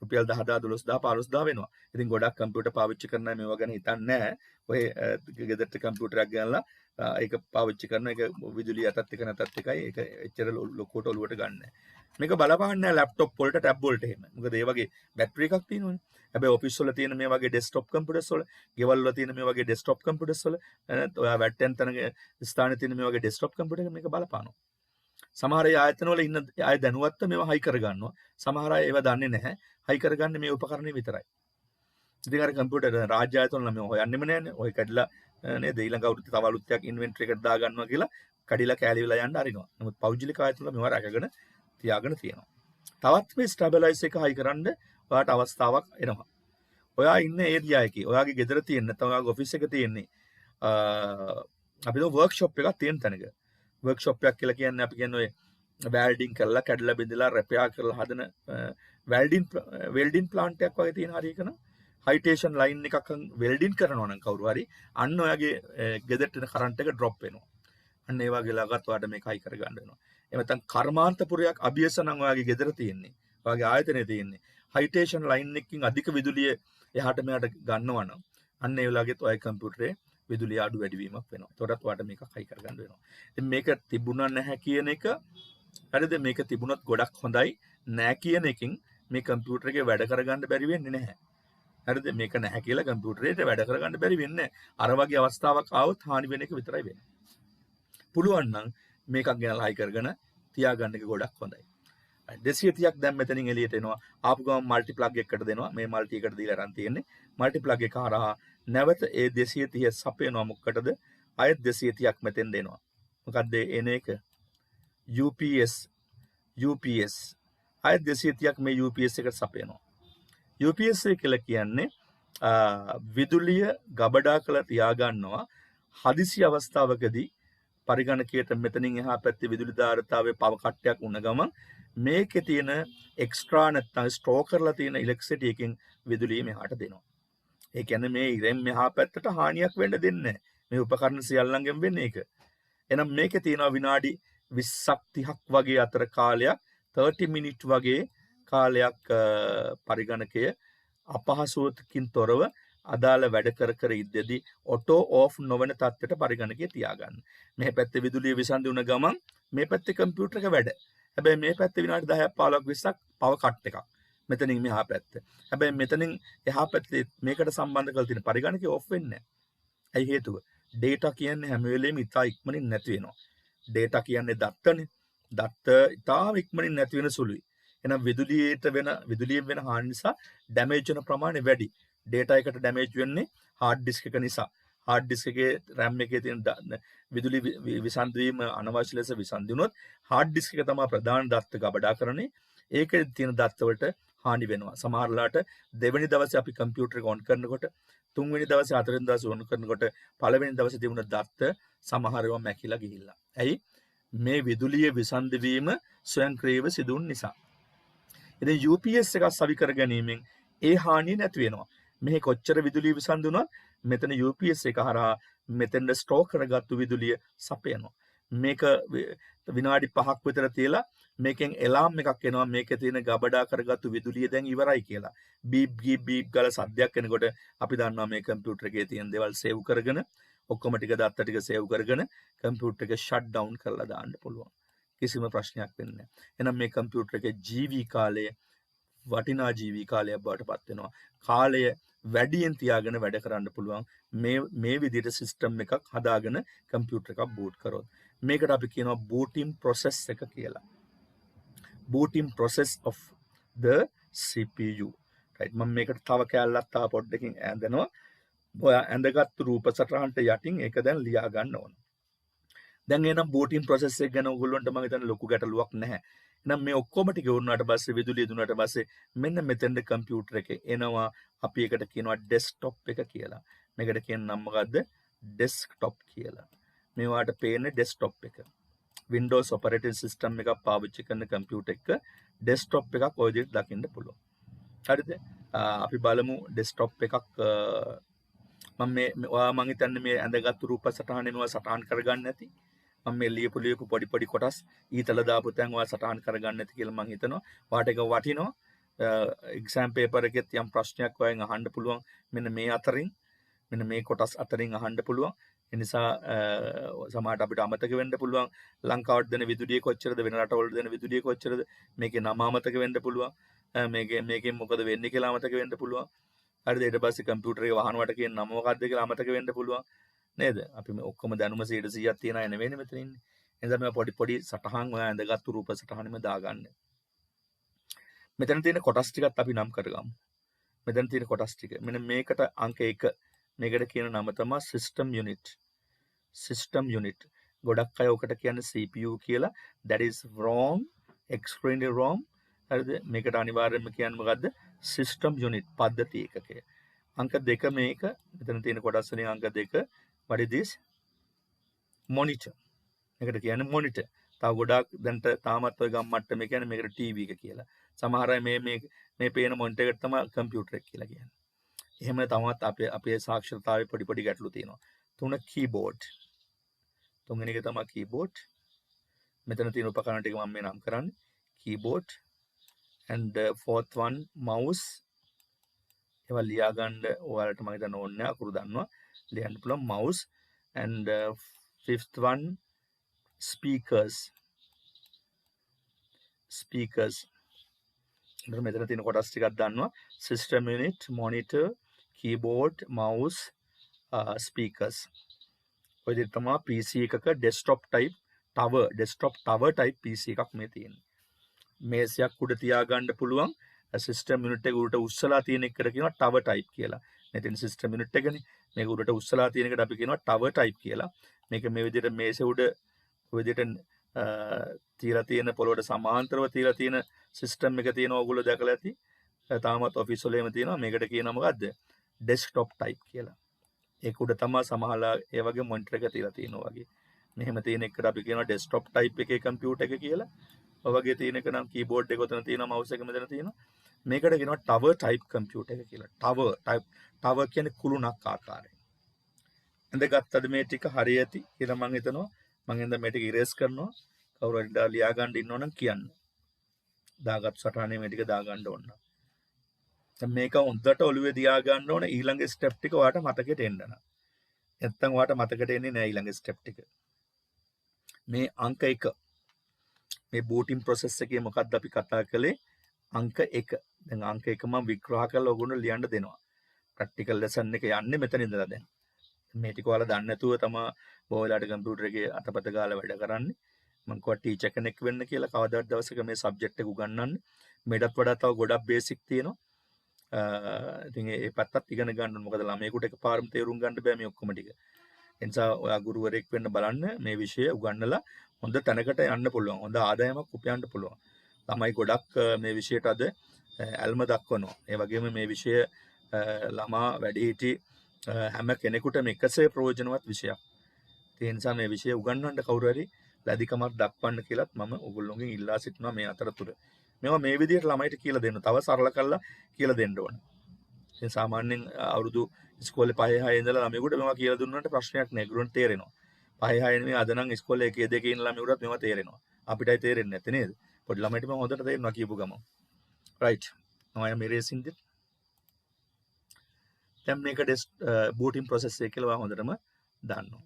රුපියල් 10000 12000 15000 වෙනවා. ඉතින් ගොඩක් කම්පියුටර් පාවිච්චි කරන අය මේවා ගැන හිතන්නේ නැහැ. ඔය ගෙදරට කම්පියුටරයක් ගන්නලා ඒක පාවිච්චි කරන එක විදුලිය යටත් එක නැතත් එකයි. ඒක එච්චර ලොකුවට ඔලුවට ගන්න නැහැ. මේක බලපාන්නේ නැහැ ලැප්ටොප් වලට ටැබ් වලට එහෙම. මොකද ඒ වගේ බැටරි එකක් තියෙනවනේ. හැබැයි ඔෆිස් වල තියෙන මේ වගේ ඩෙස්ක්ටොප් කම්පියුටර්ස් වල, ගෙවල් වල තියෙන මේ වගේ ඩෙස්ක්ටොප් කම්පියුටර්ස් වල ඔයා වැටෙන් තන ස්ථානයේ තියෙන මේ වගේ ඩෙස්ක්ටොප් කම්පියුටර් එක මේක බලපානවා. සමහර ආයතන වල ඉන්න අය දැනුවත්ව මේවා හයි කර ගන්නවා. සමහර අය ඒවා දන්නේ නැහැ. හයි කරගන්නේ මේ උපකරණේ විතරයි. ඉතින් අර කම්පියුටර් රාජ්‍ය ආයතන වල මේ හොයන්නෙම නැහැනේ. ඔය කැඩිලා නේද ඊළඟ අවුරුද්දේ තව අලුත් එකක් ඉන්වෙන්ටරි එකට දා ගන්නවා කියලා කඩිලා කෑලි වෙලා යන්න අරිනවා. නමුත් පෞද්ගලික ආයතන වල මේවා රැකගෙන තියාගෙන තියෙනවා. තවත් මේ ස්ටැබිලයිස් එක හයි කරන්න ඔයාට අවස්ථාවක් එනවා. ඔයා ඉන්න ඒරියා එකේ ඔයාගේ ගෙදර තියෙන නැත්නම් ඔයාගේ ඔෆිස් එක තියෙන්නේ අපි දෝ වර්ක්ෂොප් එකක් තියෙන තැනක. වර්ක්ෂොප් එකක් කියලා කියන්නේ අපි කියන්නේ ඔය වැල්ඩින් කරලා කැඩලා බෙදලා රෙපෙයාර් කරලා හදන වෙල්ඩින් ප්ලාන්ට් එකක් වගේ තියෙන හරියකන හයිටේෂන් ලයින් එකක් වෙල්ඩින් කරනවා නම් කවුරු හරි අන්න ඔයාගේ ගෙදරට එන කරන්ට් එක ඩ්‍රොප් වෙනවා. අන්න ඒ වගේ ලාගත් ඔයාලට මේක හයි කරගන්න වෙනවා. එහෙම නැත්නම් කර්මාන්තපුරයක් අභියස නම් ඔයාගේ ගෙදර තියෙන්නේ. ඔයාගේ ආයතනයේ තියෙන්නේ. හයිටේෂන් ලයින් එකකින් අධික විදුලිය එහාට මෙහාට ගන්නවා නම් අන්න ඒ වෙලාවෙත් ඔය කම්පියුටරේ විදුලිය අඩු වැඩි වීමක් වෙනවා. ඒතකොටත් ඔයාලට මේක හයි කරගන්න වෙනවා. ඉතින් මේක තිබුණා නැහැ කියන එක හරිද? මේක තිබුණොත් ගොඩක් හොඳයි. නැහැ කියන එකෙන් මේ කම්පියුටර් එකේ වැඩ කරගන්න බැරි වෙන්නේ නැහැ. හරිද? මේක නැහැ කියලා කම්පියුටරේට වැඩ කරගන්න බැරි වෙන්නේ නැහැ. අර වගේ අවස්ථාවක් ආවොත් හානි වෙන එක විතරයි වෙන්නේ. පුළුවන් නම් මේකක් ගෙනලා හයි කරගෙන තියාගන්න එක ගොඩක් හොඳයි. 230ක් දැන් මෙතනින් එළියට එනවා. ආපු ගමන් මල්ටි ප්ලග් එකකට දෙනවා. මේ මල්ටි එකට දීලා අරන් තියෙන්නේ. මල්ටි ප්ලග් එක හරහා නැවත ඒ 230 සපයනවා මොකටද? ආයෙත් 230ක් මෙතෙන් දෙනවා. මොකද්ද එන එක? UPS ආයෙත් 230ක් මේ UPS එකට සපයනවා. UPS එක කියලා කියන්නේ විදුලිය ගබඩා කරලා තියාගන්නවා හදිසි අවස්ථාවකදී පරිගණකයට මෙතනින් එහා පැත්තේ විදුලි ධාරිතාවේ පව කට්ටයක් වුණ ගමන් මේකේ තියෙන එක්ස්ට්‍රා නැත්නම් ස්ටෝර් කරලා තියෙන ඉලෙක්ට්‍රිසිටි එකෙන් විදුලිය මෙහාට දෙනවා. ඒ කියන්නේ මේ ඉරෙන් මෙහා පැත්තට හානියක් වෙන්න දෙන්නේ නැහැ. මේ උපකරණ සියල්ලංගෙන් වෙන්නේ ඒක. එහෙනම් මේකේ තියෙනවා විනාඩි 20ක් 30ක් වගේ අතර කාලයක් 30 මිනිත් වගේ කාලයක් පරිගණකය අපහසුවකින් තොරව අදාළ වැඩ කර ඉද්දදී ඔටෝ ඕෆ් නොවන තත්ත්වයට පරිගණකය තියාගන්න. මේ පැත්තේ විදුලිය විසන්දි වුණ ගමන් මේ පැත්තේ කම්පියුටර් එක වැඩ. හැබැයි මේ පැත්තේ විනාඩි 10ක් 15ක් 20ක් පව කට් එකක්. මෙතනින් මෙහා පැත්ත. හැබැයි මෙතනින් එහා පැත්තේ මේකට සම්බන්ධ කරලා තියෙන පරිගණකය ඔෆ් වෙන්නේ නැහැ. ඇයි හේතුව? data කියන්නේ හැම වෙලෙම ඉතා ඉක්මනින් නැති වෙනවා. data කියන්නේ දත්තනේ. දත්ත ඉතා ඉක්මනින් නැති වෙන සුළුයි. එහෙනම් විදුලියෙන් වෙන හානි නිසා ඩැමේජ් වෙන ප්‍රමාණය වැඩි. data එකට ඩැමේජ් වෙන්නේ hard disk එක නිසා. hard disk එකේ RAM එකේ තියෙන විදුලි විසන්ධි වීම අනවශ්‍ය ලෙස විසන්ධි වුණොත් hard disk එක තමයි ප්‍රධාන දත්ත ගබඩා කරන්නේ. ඒකේ තියෙන දත්ත වලට හානි වෙනවා. සමහරලාට දෙවෙනි දවසේ අපි කම්පියුටර් එක ඔන් කරනකොට, තුන්වෙනි දවසේ, හතරවෙනි දවසේ ඔන් කරනකොට පළවෙනි දවසේ තිබුණ දත්ත සමහර ඒවා මැකිලා ගිහිල්ලා. ඇයි? මේ විදුලිය විසන්ධි වීම ස්වයංක්‍රීයව සිදු වුන නිසා. ඉතින් UPS එකක් සවි කර ගැනීමෙන් ඒ හානිය නැති වෙනවා. මෙහි කොච්චර විදුලිය විසන්දුනොත් මෙතන UPS එක හරහා මෙතෙන්ද ස්ටෝර් කරගත්තු විදුලිය සපයනවා. මේක විනාඩි 5ක් විතර තියලා මේකෙන් එලාම් එකක් එනවා මේකේ තියෙන ගබඩා කරගත්තු විදුලිය දැන් ඉවරයි කියලා. බීප් බීප් ගාලා සද්දයක් එනකොට අපි දන්නවා මේ කම්පියුටර් එකේ තියෙන දේවල් සේව් කරගෙන ඔක්කොම ටික දත්ත ටික සේව් කරගෙන කම්පියුටර් එක ෂට් ඩවුන් කරලා දාන්න පුළුවන්. කිසිම ප්‍රශ්නයක් වෙන්නේ නැහැ. එහෙනම් මේ කම්පියුටර් එකේ ජීවි කාලය වටිනා ජීවි කාලයක් බවට පත් වෙනවා. කාලය වැඩියෙන් තියාගෙන වැඩ කරන්න පුළුවන් මේ විදිහට සිස්ටම් එකක් හදාගෙන කම්පියුටර් එකක් බූට් කරොත්. මේකට අපි කියනවා booting process එක කියලා. booting process of the CPU. right මම මේකට තව කැලලක් තව පොඩ්ඩකින් ඇඳනවා. ඔයා ඇඳගත්තු රූප සටහනට යටින් ඒක දැන් ලියා ගන්න ඕන. දැන් එනම් booting process එක ගැන ඔයගොල්ලන්ට මම හිතන්නේ ලොකු ගැටලුවක් නැහැ. එහෙනම් මේ ඔක්කොම ටික වුණාට පස්සේ විදුලිය දුන්නාට පස්සේ මෙන්න මෙතෙන්ද කම්පියුටර් එකේ එනවා අපි ඒකට කියනවා ඩෙස්ක්ටොප් එක කියලා. මේකට කියන නම මොකද්ද? ඩෙස්ක්ටොප් කියලා. මේවාට පේන්නේ ඩෙස්ක්ටොප් එක. Windows operating system එකක් පාවිච්චි කරන කම්පියුටර් එක ඩෙස්ක්ටොප් එකක් ඔය විදිහට දකින්න පුළුවන්. හරිද? අපි බලමු ඩෙස්ක්ටොප් එකක් මම හිතන්නේ මේ ඇඳගත්තු රූප සටහනෙනවා සටහන් කරගන්න නැති. මම මේ ලියපු පොඩි කොටස් ඊතල දාපු තැන් ඔයා සටහන් කරගන්න නැති කියලා මම හිතනවා. වාට එක වටිනවා. එක්සෑම් පේපර් එකෙත් යම් ප්‍රශ්නයක් ඔයන් අහන්න පුළුවන්. මෙන්න මේ අතරින් මෙන්න මේ කොටස් අතරින් අහන්න පුළුවන්. ඒ නිසා සමහරට අපිට අමතක වෙන්න පුළුවන්. ලංකාවට දෙන විදුලිය කොච්චරද වෙන රටවල දෙන විදුලිය කොච්චරද මේකේ නම අමතක වෙන්න පුළුවන්. මේකෙන් මොකද වෙන්නේ කියලා අමතක වෙන්න පුළුවන්. හරිද? ඊට පස්සේ කම්පියුටර් එක වහනවට කියන නම මොකක්ද කියලා අමතක වෙන්න පුළුවන්. නේද? අපි මේ ඔක්කොම දැනුම 100ක් තියන අය නෙවෙයිනේ මෙතන ඉන්නේ. එනිසා මේ පොඩි සටහන් ඔයා ඇඳගත්තු රූප සටහනෙම දාගන්න. මෙතන තියෙන කොටස් ටිකත් අපි නම් කරගමු. මෙතන තියෙන කොටස් ටික. මෙන්න මේකට අංක 1. මේකට කියන නම තමයි system unit. system unit. ගොඩක් අය ඔකට කියන්නේ CPU කියලා. That is wrong. extremely wrong. හරිද? මේකට අනිවාර්යයෙන්ම කියන්නේ මොකද්ද? system unit පද්ධති ඒකකය. අංක 2 මේක. මෙතන තියෙන කොටස් වලින් අංක 2. what is this? monitor. මේකට කියන්නේ monitor. තව ගොඩාක් දැන්ට තාමත් ඔය ගම් මට්ටමේ කියන්නේ මේකට TV එක කියලා. සමහර අය මේ පේන මොනිටර් එකට තමයි කම්පියුටර් එක කියලා කියන්නේ. එහෙම තමත් අපේ සාක්ෂරතාවයේ පොඩි ගැටලු තියෙනවා. 3 keyboard. තුන්වෙනි එක තමයි keyboard. මෙතන තියෙන උපකරණ ටික මම මේ නම් කරන්නේ. keyboard and fourth one mouse. ඒවා ලියා ගන්න ඔයාලට මම හිතන්නේ ඕනේ නැහැ අකුරු දන්නවා. ලියන්න පුළුවන් mouse and fifth one speakers. මෙතන තියෙන කොටස් ටිකක් දන්නවා. system unit, monitor, keyboard, mouse, speakers. ඔය දෙක තමයි PC එකක desktop tower type PC එකක් මේ තියෙන්නේ. මේසයක් උඩ තියාගන්න පුළුවන්. system unit එක උඩට උස්සලා තියෙන එකට කියනවා tower type කියලා. මෙතන system unit එකනේ. මේක උඩට උස්සලා තියෙන එකට අපි කියනවා tower type කියලා. මේක මේ විදිහට මේසෙ උඩ ඔය විදිහට තියලා තියෙන පොළොවට සමාන්තරව තියලා තියෙන සිස්ටම් එක තියෙනවා ඔයගොල්ලෝ දැකලා ඇති. තාමත් ඔෆිස් වල එහෙම තියෙනවා. මේකට කියනවා මොකද්ද? ඩෙස්ක්ටොප් ටයිප් කියලා. ඒක උඩ තමයි සමහරලා ඒ වගේ මොනිටර් එක තියලා තියෙනවා වගේ. මෙහෙම තියෙන එකට අපි කියනවා ඩෙස්ක්ටොප් ටයිප් එකේ කම්පියුටර් එක කියලා. ඔය වගේ තියෙන එක නම් කීබෝඩ් එක උතන තියෙනවා, මවුස් එක මෙතන තියෙනවා. මේකට කියනවා ටවර් ටයිප් කම්පියුටර් එක කියලා. ටවර් කියන්නේ කුළුණක් ආකාරය. ඇඳගත්තද මේ ටික හරි ඇති කියලා මම හිතනවා. මම එඳ මේ ටික ඉරේස් කරනවා. කවුරු හරි ලියා ගන්න ඉන්නවනම් කියන්න. දාගත් සටහනේ මේ ටික දාගන්න ඕන. දැන් මේක හොඳට ඔළුවේ තියා ගන්න ඕන. ඊළඟ ස්ටෙප් ටික ඔයාලට මතකෙට එන්න නම්. නැත්තම් ඔයාලට මතකෙට එන්නේ නැහැ ඊළඟ ස්ටෙප් ටික. මේ අංක 1 මේ බූටින් ප්‍රොසෙස් එකේ මොකක්ද අපි කතා කළේ? අංක 1. දැන් අංක 1 මම විග්‍රහ කරලා ඔයගොල්ලෝ ලියන්න දෙනවා. ප්‍රැක්ටිකල් ලෙසන් එක යන්නේ මෙතන ඉඳලා දැන්. මේ ටික ඔයාලා දන්නේ නැතුව තමයි ඔයාලට කම්පියුටර් එකේ අතපත ගාලා වැඩ කරන්නේ. මම කිව්වා ටීචර් කෙනෙක් වෙන්න කියලා කවදාවත් දවසක මේ සබ්ජෙක්ට් එක උගන්වන්නේ. මේකටත් වඩා තව ගොඩක් බේසික් තියෙනවා. ඉතින් ඒ පැත්තත් ඉගෙන ගන්න ඕනේ. මොකද ළමයෙකුට එකපාරම තේරුම් ගන්න බෑ මේ ඔක්කොම ටික. ඒ නිසා ඔයා ගුරුවරයෙක් වෙන්න බලන්න මේ විෂය උගන්වලා හොඳ තැනකට යන්න පුළුවන්. හොඳ ආදායමක් උපයන්න පුළුවන්. ළමයි ගොඩක් මේ විෂයට අද ඇල්ම දක්වනවා. ඒ වගේම මේ විෂය ළමා වැඩිහිටි හැම කෙනෙකුටම එකසේ ප්‍රයෝජනවත් විෂයක්. ඒ නිසා මේ විෂය උගන්වන්න කවුරු හරි ලැබිකමක් දක්වන්න කියලාත් මම ඔයගොල්ලෝගෙන් ඉල්ලා සිටිනවා මේ අතරතුර. මේවා මේ විදිහට ළමයිට කියලා දෙන්න. තව සරල කරලා කියලා දෙන්න ඕන. ඉතින් සාමාන්‍යයෙන් අවුරුදු ඉස්කෝලේ 5 6 ඉඳලා ළමයෙකුට මේවා කියලා දුන්නාට ප්‍රශ්නයක් නෑ. ගුරුන්ට තේරෙනවා. 5 6 නෙමෙයි අද නම් ඉස්කෝලේ 1 2 ඉන්න ළමයෙකුටත් මේවා තේරෙනවා. අපිටයි තේරෙන්නේ නැත්තේ නේද? පොඩි ළමයිට මම හොඳට තේරෙනවා කියපු ගමන්. right. now I am erasing it. දැන් මේක බූටින් ප්‍රොසෙස් එක කියලා ඔයා හොඳටම දන්නවා.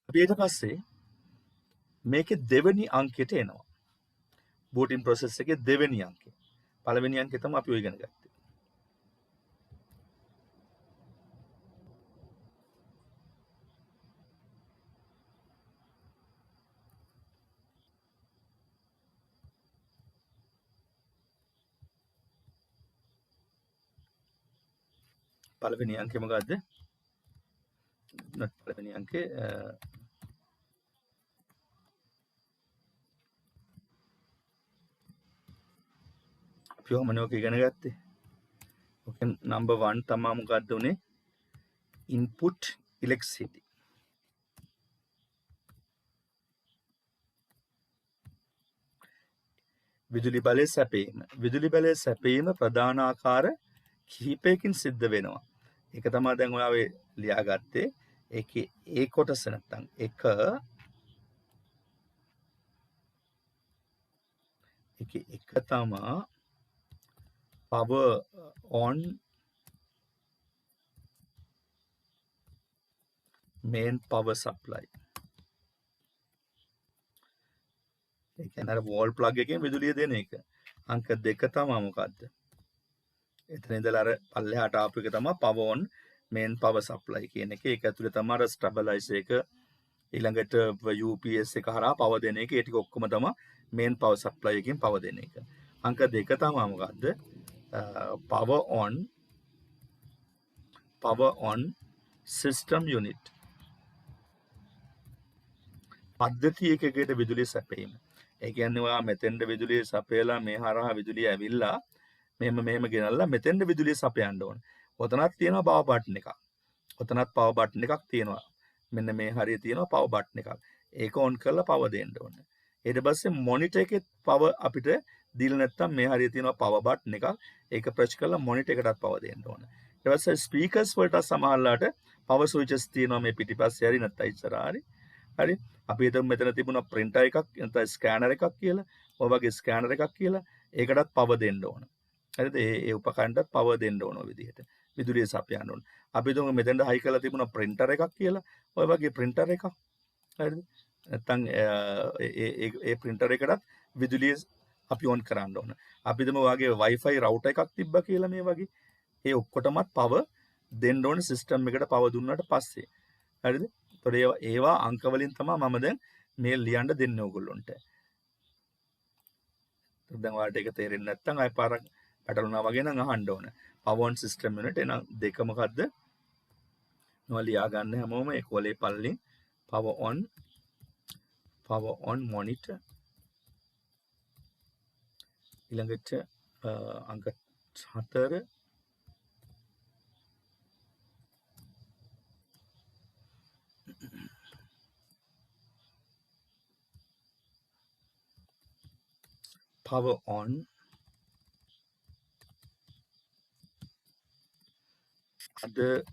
අපි ඊට පස්සේ මේකේ දෙවෙනි අංකයට එනවා. බූටින් ප්‍රොසෙස් එකේ දෙවෙනි අංකය. පළවෙනි අංකය තමයි අපි ඔය ඉගෙන ගත්තේ. පළවෙනි අංකය මොකද්ද? පළවෙනි අංකේ අපි මොනවද ඉගෙන ගත්තේ? ඕකේ නම්බර් 1 තමයි මොකද්ද උනේ? input electricity. විදුලි බලය සැපීම. විදුලි බලය සැපීම ප්‍රධාන ආකාර කිහිපයකින් සිද්ධ වෙනවා. ඒක තමයි දැන් ඔයාලා ලියාගත්තේ. ඒකේ ඒ කොටස නැත්තම් ඒකේ එක තමයි power on main power supply. ඒ කියන්නේ අර wall plug එකෙන් විදුලිය දෙන එක. අංක 2 තමයි මොකද්ද? එතන ඉඳලා අර පල්ලෙහාට ආපු එක තමයි power on main power supply කියන එක. ඒක ඇතුලේ තමයි අර stabilizer එක ඊළඟට UPS එක හරහා power දෙන එක. ඒ ටික ඔක්කොම තමයි main power supply එකෙන් power දෙන එක. අංක 2 තමයි මොකද්ද? power on system unit. පද්ධති එකකට විදුලිය සැපීම. ඒ කියන්නේ ඔයා මෙතෙන්ද විදුලිය සපයලා මේ හරහා විදුලිය ඇවිල්ලා මෙහෙම ගෙනල්ලා මෙතෙන්ද විදුලිය සපයන්න ඕන. ඔතනක් තියෙනවා පවර් බටන් එකක්. ඔතනත් පවර් බටන් එකක් තියෙනවා. මෙන්න මේ හරිය තියෙනවා පවර් බටන් එකක්. ඒක ඔන් කරලා පවර් දෙන්න ඕන. ඊට පස්සේ මොනිටර් එකේ පවර් අපිට දීලා නැත්තම් මේ හරිය තියෙනවා පවර් බටන් එකක්. ඒක ප්‍රෙස් කරලා මොනිටර් එකටත් පවර් දෙන්න ඕන. ඊට පස්සේ ස්පීකර්ස් වලට සමහරලාට පවර් ස්විචස් තියෙනවා මේ පිටිපස්සේ හරි නැත්නම් ඉස්සරහා හරි. හරි අපි හිතමු මෙතන තිබුණා printer එකක් නැත්නම් scanner එකක් කියලා. ඔය වගේ scanner එකක් කියලා. ඒකටත් power දෙන්න ඕන. හරිද? ඒ උපකරණයටත් power දෙන්න ඕන ඔය විදිහට. විදුලිය සපයන්න ඕන. අපි හිතමු මෙතෙන්ද හයි කරලා තිබුණා printer එකක් කියලා. ඔය වගේ printer එකක්. හරිද? නැත්නම් ඒ printer එකටත් විදුලිය අපි on කරන්න ඕන. අපි හිතමු ඔයගේ wifi router එකක් තිබ්බා කියලා මේ වගේ. ඒ ඔක්කොටමත් power දෙන්න ඕන system එකට power දුන්නාට පස්සේ. හරිද? ඒවා අංක වලින් තමයි මම දැන් මේ ලියන්න දෙන්නේ ඕගොල්ලොන්ට. දැන් ඔයාලට ඒක තේරෙන්නේ නැත්නම් ආයෙ පාරක් පැටලුණා වගේ නම් අහන්න ඕන. power on system unit එන දෙක මොකද්ද? ඔයාලා ලියා ගන්න හැමෝම ඒ කොලේ පල්ලෙන් power on monitor ඊළඟට අංක 4 power on other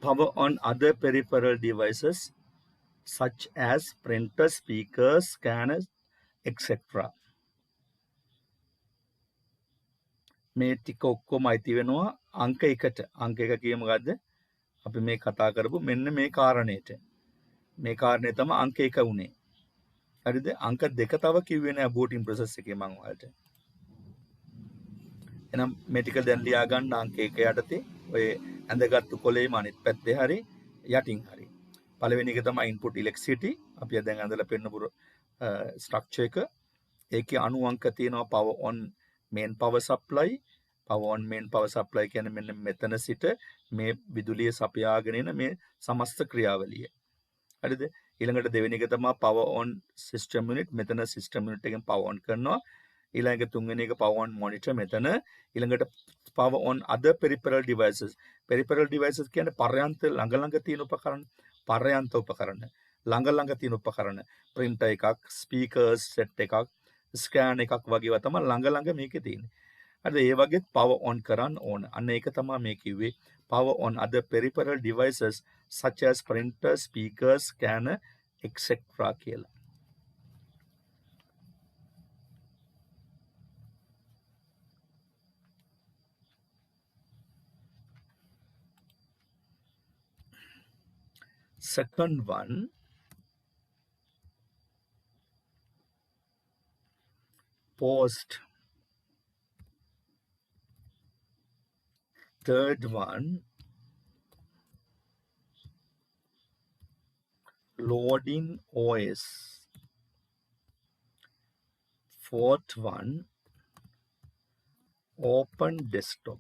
power on other peripheral devices such as printers, speakers, scanners, etc. මේ ටික ඔක්කොම අයිති වෙනවා අංක 1ට. අංක 1 කියේ මොකද්ද? අපි මේ කතා කරපු මෙන්න මේ කාරණේට. මේ කාරණේ තමයි අංක 1 උනේ. හරිද? අංක 2 තව කිව්වේ නෑ බූටින් ප්‍රොසෙස් එකේ මම ඔයාලට. එහෙනම් මේ ටික දැන් ලියා ගන්න අංක 1 යටතේ ඔය ඇඳගත්තු කොලේම අනිත් පැත්තේ හරි යටින් හරි. පළවෙනි එක තමයි input electricity. අපි දැන් ඇඳලා පෙන්නපු ස්ට්‍රක්චර් එක. ඒකේ අණු අංක තියෙනවා power on main power supply. power on main power supply කියන්නේ මෙන්න මෙතන සිට මේ විදුලිය සපයාගෙන එන මේ සමස්ත ක්‍රියාවලිය. හරිද? ඊළඟට දෙවෙනි එක තමයි power on system unit. මෙතන system unit එකෙන් power on කරනවා. ඊළඟ තුන්වෙනි එක power on monitor මෙතන. ඊළඟට power on other peripheral devices. peripheral devices කියන්නේ පර්යන්ත ළඟ තියෙන උපකරණ. පර්යන්ත උපකරණ. ළඟ තියෙන උපකරණ. printer එකක්, speakers set එකක්, scan එකක් වගේවා තමයි ළඟ මේකේ තියෙන්නේ. හරිද? ඒ වගේ power on කරන්න ඕන. අන්න ඒක තමයි මේ කිව්වේ power on other peripheral devices such as printer, speakers, scanner, etc. කියලා. Second one, post. Third one, loading OS. Fourth one, open desktop.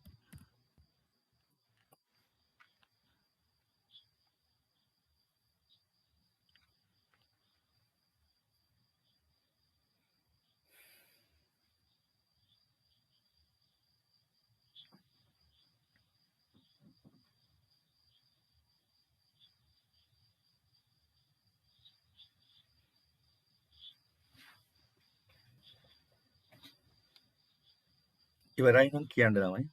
ඉවරයි නම් කියන්න තමයි.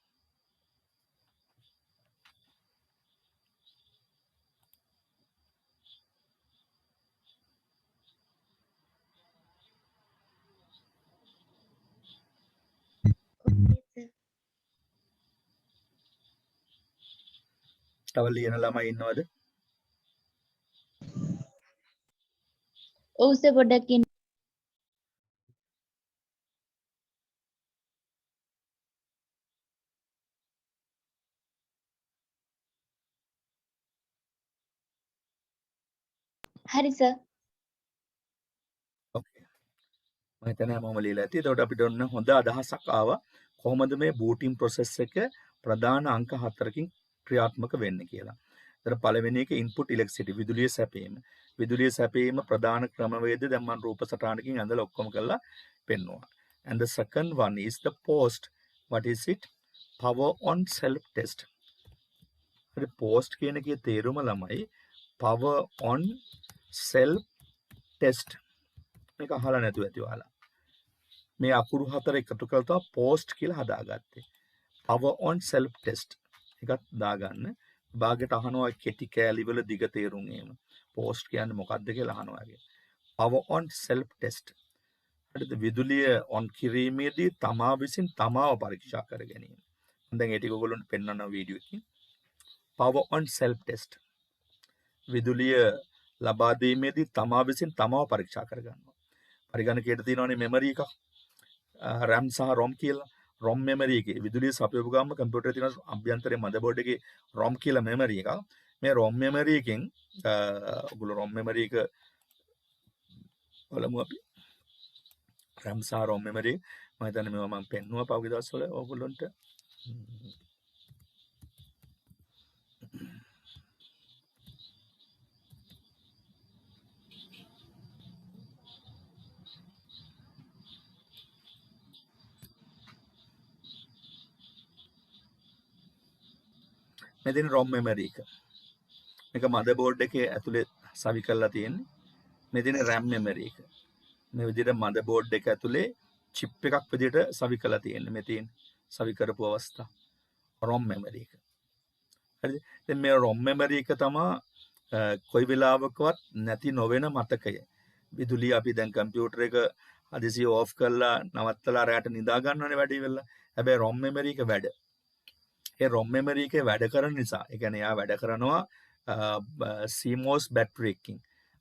තව ලියන ළමයි ඉන්නවද? ඔව් සර් පොඩ්ඩක් ඉන්න. හරි සර්. Okay. මම හිතන්නේ හැමෝම ලියලා ඇති. එතකොට අපිට ඔන්න හොඳ අදහසක් ආවා. කොහොමද මේ බූටින් ප්‍රොසෙස් එක ප්‍රධාන අංක 4කින් ක්‍රියාත්මක වෙන්නේ කියලා. ඒතර පළවෙනි එක input electricity විදුලිය සැපීම. විදුලිය සැපීම ප්‍රධාන ක්‍රමවේද දැන් මම රූප සටහනකින් ඇඳලා ඔක්කොම කරලා පෙන්නුවා. And the second one is the post. What is it? Power on self test. හරි post කියන එකේ තේරුම ළමයි power on self test. මේක අහලා නැතුව ඇති ඔයාලා. මේ අකුරු 4 එකතු කරලා තමයි post කියලා හදාගත්තේ. power on self test එකක් දාගන්න. භාගයට අහනවා කෙටි කෑලි වල දිග තේරුම් එහෙම. post කියන්නේ මොකක්ද කියලා අහනවා වගේ. power on self test. හරිද? විදුලිය ඔන් කිරීමේදී තමා විසින් තමාව පරීක්ෂා කර ගැනීම. මම දැන් ඒ ටික ඔයගොල්ලන්ට පෙන්වනවා වීඩියෝ එකකින්. power on self test. විදුලිය ලබා දීමේදී තමා විසින් තමාව පරීක්ෂා කර ගන්නවා. පරිගණකයට තියෙනවානේ මෙමරි එකක්. RAM සහ ROM කියලා. ROM මෙමරි එකේ විදුලිය සපයපු ගාම කම්පියුටරේ තියෙන අභ්‍යන්තරයේ මදර්බෝඩ් එකේ ROM කියලා මෙමරි එකක්. මේ ROM මෙමරි එකෙන් ඔයගොල්ලෝ ROM මෙමරි එක බලමු අපි. RAM සහ ROM මෙමරි මම හිතන්නේ මේවා මම පෙන්නුවා පහුගිය දවස්වල ඔයගොල්ලන්ට. මේ තියෙන ROM මෙමරි එක. මේක මදර්බෝඩ් එකේ ඇතුලේ සවි කරලා තියෙන්නේ. මේ තියෙන RAM මෙමරි එක. මේ විදිහට මදර්බෝඩ් එක ඇතුලේ චිප් එකක් විදිහට සවි කරලා තියෙන්නේ. මේ තියෙන සවි කරපු අවස්ථා ROM මෙමරි එක. හරිද? දැන් මේ ROM මෙමරි එක තමයි කොයි වෙලාවකවත් නැති නොවන මතකය. විදුලිය අපි දැන් කම්පියුටර් එක හදිසියෙ ඕෆ් කරලා නවත්තලා රැට නිදා ගන්නවනේ වැඩි වෙලා. හැබැයි ROM මෙමරි එක වැඩ. ඒ ROM මෙමරි එකේ වැඩ කරන නිසා, ඒ කියන්නේ එයා වැඩ කරනවා CMOS බැටරි එකකින්.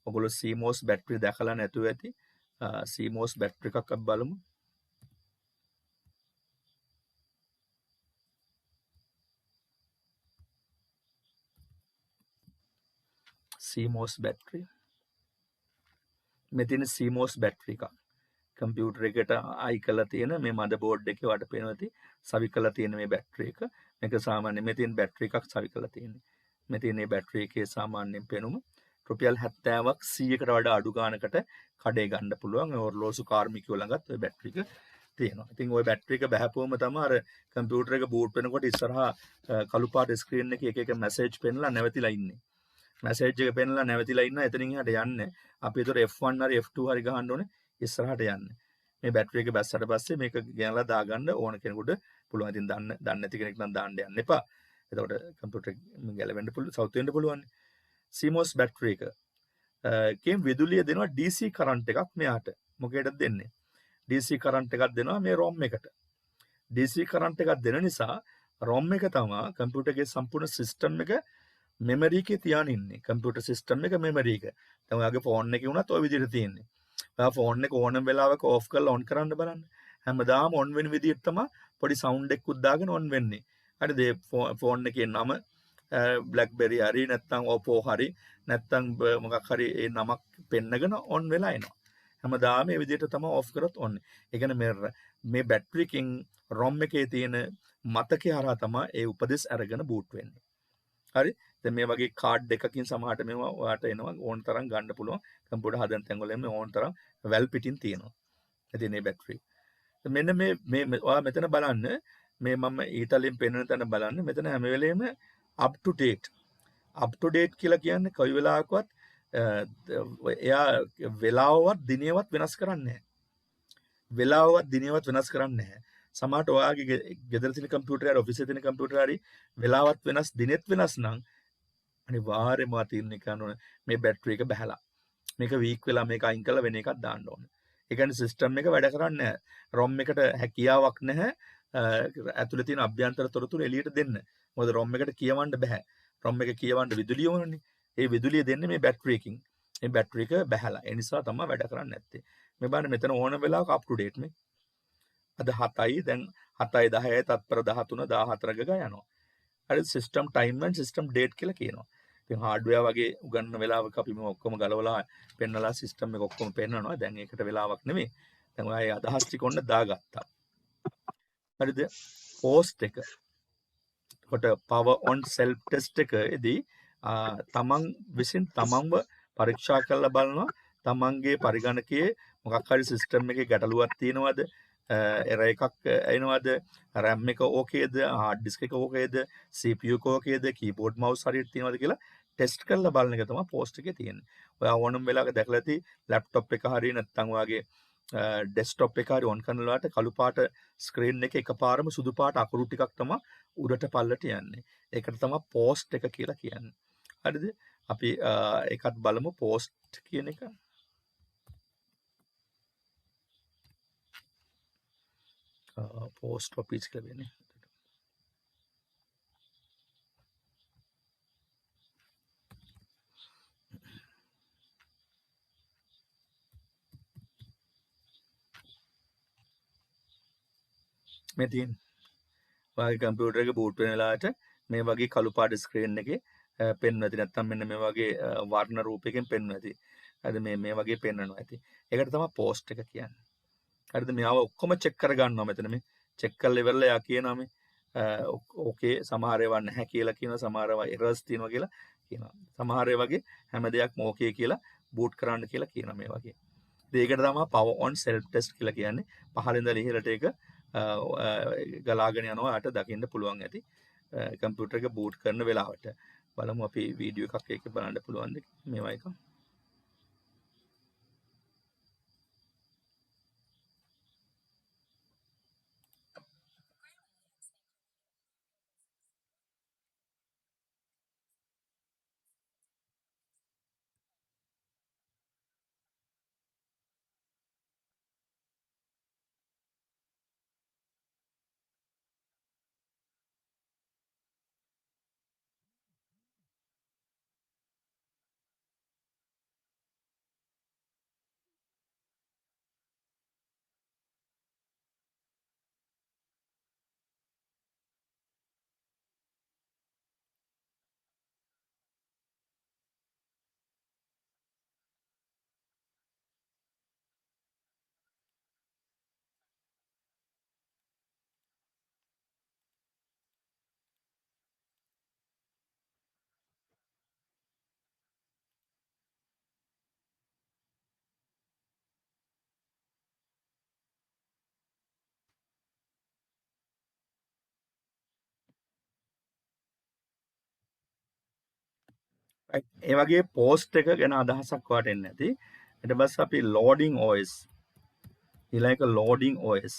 ඔයගොල්ලෝ CMOS බැටරි දැකලා නැතුව ඇති. CMOS බැටරි එකක් අපි බලමු. CMOS battery. මෙතන CMOS බැටරි එකක්. කම්පියුටර් එකට අයි කරලා තියෙන මේ මදර්බෝඩ් එකේ වට පේනවාති සවි කරලා තියෙන මේ බැටරි එක. මේක සාමාන්‍ය මෙතන බැටරි එකක් සවි කරලා තියෙන්නේ. මෙතන මේ බැටරි එකේ සාමාන්‍යයෙන් පෙනුම රුපියල් 70ක් 100කට වඩා අඩු ගානකට කඩේ ගන්න පුළුවන්. ඔර්ලෝසු කාර්මිකයෝ ළඟත් ওই බැටරි එක තියෙනවා. ඉතින් ওই බැටරි එක බහැපුවම තමයි අර කම්පියුටර් එක බූට් වෙනකොට ඉස්සරහා කළු පාට ස්ක්‍රීන් එකේ එක මැසේජ් පෙන්නලා නැවතිලා ඉන්නේ. මැසේජ් එක පෙන්නලා නැවතිලා ඉන්න එතනින් එහාට යන්නේ. අපි ඒතර F1 හරි F2 හරි ගහන්න ඕනේ ඉස්සරහට යන්න. මේ බැටරි එක බැස්සට පස්සේ මේක ගෙනලා දාගන්න ඕන කෙනෙකුට පුළුවන්. ඉතින් දන්නේ නැති කෙනෙක් නම් දාන්න යන්න එපා. එතකොට කම්පියුටර් ගැලවෙන්න පුළුවන්, සවුත් වෙන්න පුළුවන්. CMOS බැටරි එක කේම් විදුලිය දෙනවා DC කරන්ට් එකක් මෙයාට. මොකේද දෙන්නේ? DC කරන්ට් එකක් දෙනවා මේ ROM එකට. DC කරන්ට් එකක් දෙන නිසා ROM එක තමයි කම්පියුටර් එකේ සම්පූර්ණ සිස්ටම් එක මෙමරි එකේ තියාගෙන ඉන්නේ. කම්පියුටර් සිස්ටම් එක මෙමරි එක. දැන් ඔයාගේ ෆෝන් එකේ වුණත් ওই විදිහට තියෙන්නේ. ඔයා ෆෝන් එක ඕනම වෙලාවක ඕෆ් කරලා ඔන් කරන්න බලන්න. හැමදාම ඔන් වෙන විදිහට තමයි පොඩි සවුන්ඩ් එකකුත් දාගෙන ඔන් වෙන්නේ. හරිද? ෆෝන් එකේ නම BlackBerry හරි නැත්නම් Oppo හරි නැත්නම් මොකක් හරි ඒ නමක් පෙන්නගෙන ඔන් වෙලා එනවා. හැමදාම මේ විදිහට තමයි ඕෆ් කරොත් ඔන්. ඒ කියන්නේ මේ බැටරි එකකින් ROM එකේ තියෙන මතකය හරහා තමයි ඒ උපදෙස් අරගෙන බූට් වෙන්නේ. හරි? දැන් මේ වගේ කාඩ් එකකින් සමහරට මේවා ඔයාලට එනවා ඕන තරම් ගන්න පුළුවන්. කම්පියුටර් හදන තැන් වල මේ ඕන තරම් වැල් පිටින් තියෙනවා. ඉතින් මේ බැටරි. මෙන්න මේ ඔයා මෙතන බලන්න මේ මම ඊතලින් පෙන්වන තැන බලන්න මෙතන හැම වෙලේම up to date කියලා කියන්නේ කොයි වෙලාවකවත් එයා වෙලාවවත් දිනයවත් වෙනස් කරන්නේ නැහැ. වෙලාවවත් දිනයවත් වෙනස් කරන්නේ නැහැ. සමහරට ඔයාගේ ගෙදර තියෙන කම්පියුටර් හරි ඔෆිස් එකේ තියෙන කම්පියුටර් හරි වෙලාවත් වෙනස් දිනෙත් වෙනස් නම් අනිවාර්යයෙන්ම තීරණය කරන්න ඕනේ මේ බැටරි එක බහැලා. මේක වීක් වෙලා මේක අයින් කරලා වෙන එකක් දාන්න ඕනේ. ඒ කියන්නේ සිස්ටම් එක වැඩ කරන්නේ නැහැ. ROM එකට හැකියාවක් නැහැ ඇතුලේ තියෙන අභ්‍යන්තර තොරතුරු එළියට දෙන්න. මොකද ROM එකට කියවන්න බෑ. ROM එක කියවන්න විදුලිය ඕනනේ. ඒ විදුලිය දෙන්නේ මේ බැටරි එකකින්. මේ බැටරි එක බහැලා. ඒ නිසා තමයි වැඩ කරන්නේ නැත්තේ. මේ බලන්න මෙතන ඕන වෙලාවක අප් ටු ඩේට් මේ. අද 7යි දැන් 7යි 10යි තත්පර 13 14 ගා යනවා. හරි system time and system date කියලා කියනවා. ඉතින් හાર્ඩ්වෙයාර් වගේ උගන්නන වෙලාවක අපි මේ ඔක්කොම ගලවලා පෙන්නලා සිස්ටම් එක ඔක්කොම පෙන්නනවා. දැන් ඒකට වෙලාවක් නෙමෙයි. දැන් ඔයා අදහස් ටික ඔන්න දාගත්තා. හරිද? පෝස්ට් එක. කොට power on self test එකේදී තමන් විසින් තමන්ව පරීක්ෂා කරලා බලනවා. තමන්ගේ පරිගණකයේ මොකක් හරි සිස්ටම් එකේ ගැටලුවක් තියෙනවද? එරර් එකක් එනවද? RAM එක ඕකේද? hard disk එක ඕකේද? CPU එක ඕකේද? keyboard mouse හරියට තියෙනවද කියලා ටෙස්ට් කරලා බලන එක තමයි පෝස්ට් එකේ තියෙන්නේ. ඔයා ඕනම වෙලාවක දැකලා ඇති ලැප්ටොප් එක හරිය නැත්නම් ඔයාගේ ඩෙස්ක්ටොප් එක හරිය ඔන් කරන වෙලාවට කළු පාට ස්ක්‍රීන් එකේ එකපාරම සුදු පාට අකුරු ටිකක් තමයි උඩට පල්ලට යන්නේ. ඒකට තමයි පෝස්ට් එක කියලා කියන්නේ. හරිද? අපි ඒකත් බලමු පෝස්ට් කියන එක. පෝස්ට් ඔෆිස් කියලා වෙන්නේ. මේ තියෙන්නේ. ඔයාගේ කම්පියුටර් එක බූට් වෙන වෙලාවට මේ වගේ කළු පාට ස්ක්‍රීන් එකේ පෙන්වනවා ඇති. නැත්නම් මෙන්න මේ වගේ වර්ණ රූපයකින් පෙන්වනවා ඇති. හරිද? මේ වගේ පෙන්වනවා ඇති. ඒකට තමයි පෝස්ට් එක කියන්නේ. හරිද? මේව ඔක්කොම චෙක් කර ගන්නවා මෙතන මේ. චෙක් කරලා ඉවරලා යා කියනවා මේ ඕකේ සමහර ඒවා නැහැ කියලා කියනවා, සමහර ඒවා එරර්ස් තියෙනවා කියලා කියනවා. සමහර ඒ වගේ හැම දෙයක්ම ඕකේ කියලා බූට් කරන්න කියලා කියනවා මේ වගේ. ඒකට තමයි power on self test කියලා කියන්නේ. පහළ ඉඳලා ඉහළට ඒක ගලාගෙන යනවා අට දකින්න පුළුවන් ඇති කම්පියුටර් එක බූට් කරන වෙලාවට. බලමු අපි වීඩියෝ එකක් ඒක බලන්න පුළුවන්ද මේවා එක. ඒ වගේ පෝස්ට් එක ගැන අදහසක් වාට එන්න ඇති. ඊට පස්සේ අපි loading OS ඊළඟ එක loading OS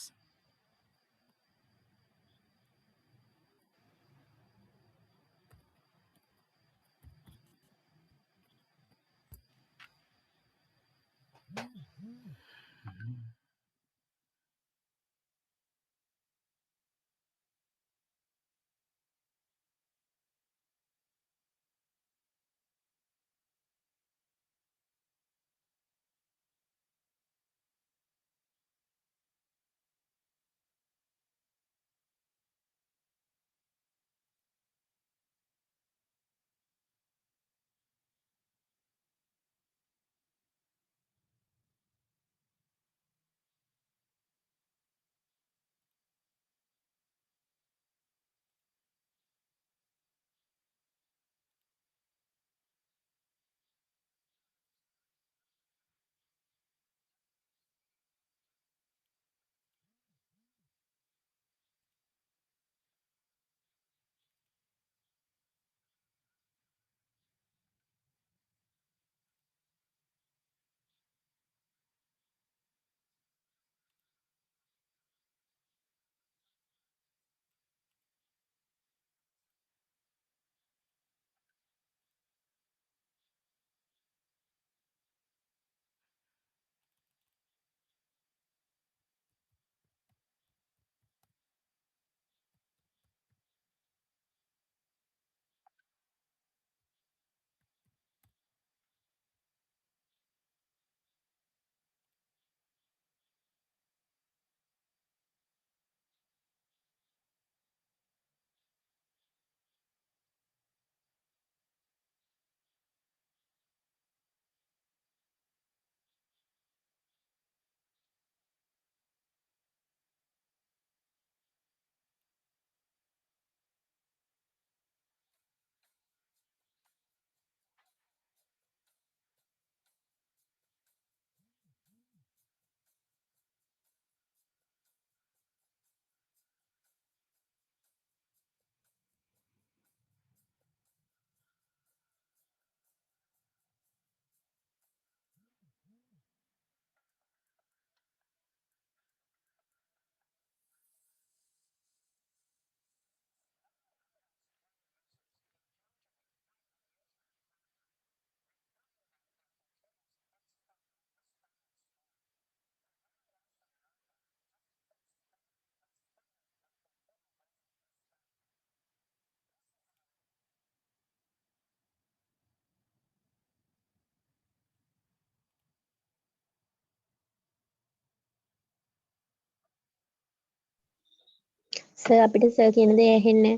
සර් අපිට සර් කියන දේ ඇහෙන්නේ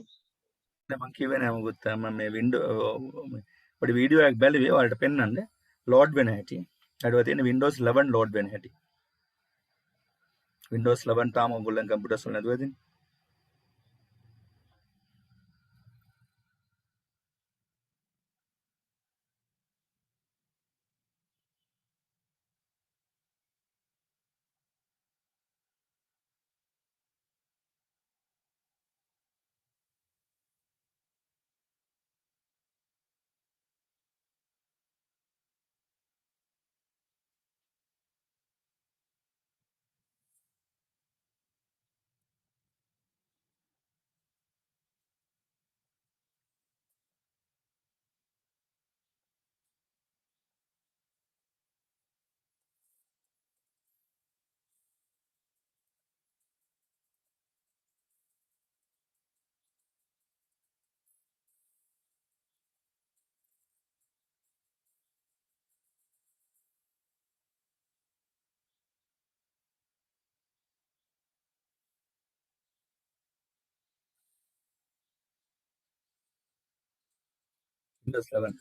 දැන් මං කිව්වේ නෑ මොකුත් මම මේ පොඩි වීඩියෝ එකක් බැලුවේ ඔයාලට පෙන්වන්න ලෝඩ් වෙන හැටි. ඊට තියෙන Windows 11 ලෝඩ් වෙන හැටි. Windows 11 තාම ඔයගොල්ලන් කම්පියුටර්ස් වල නැතුව ඇතිනේ. Windows 11.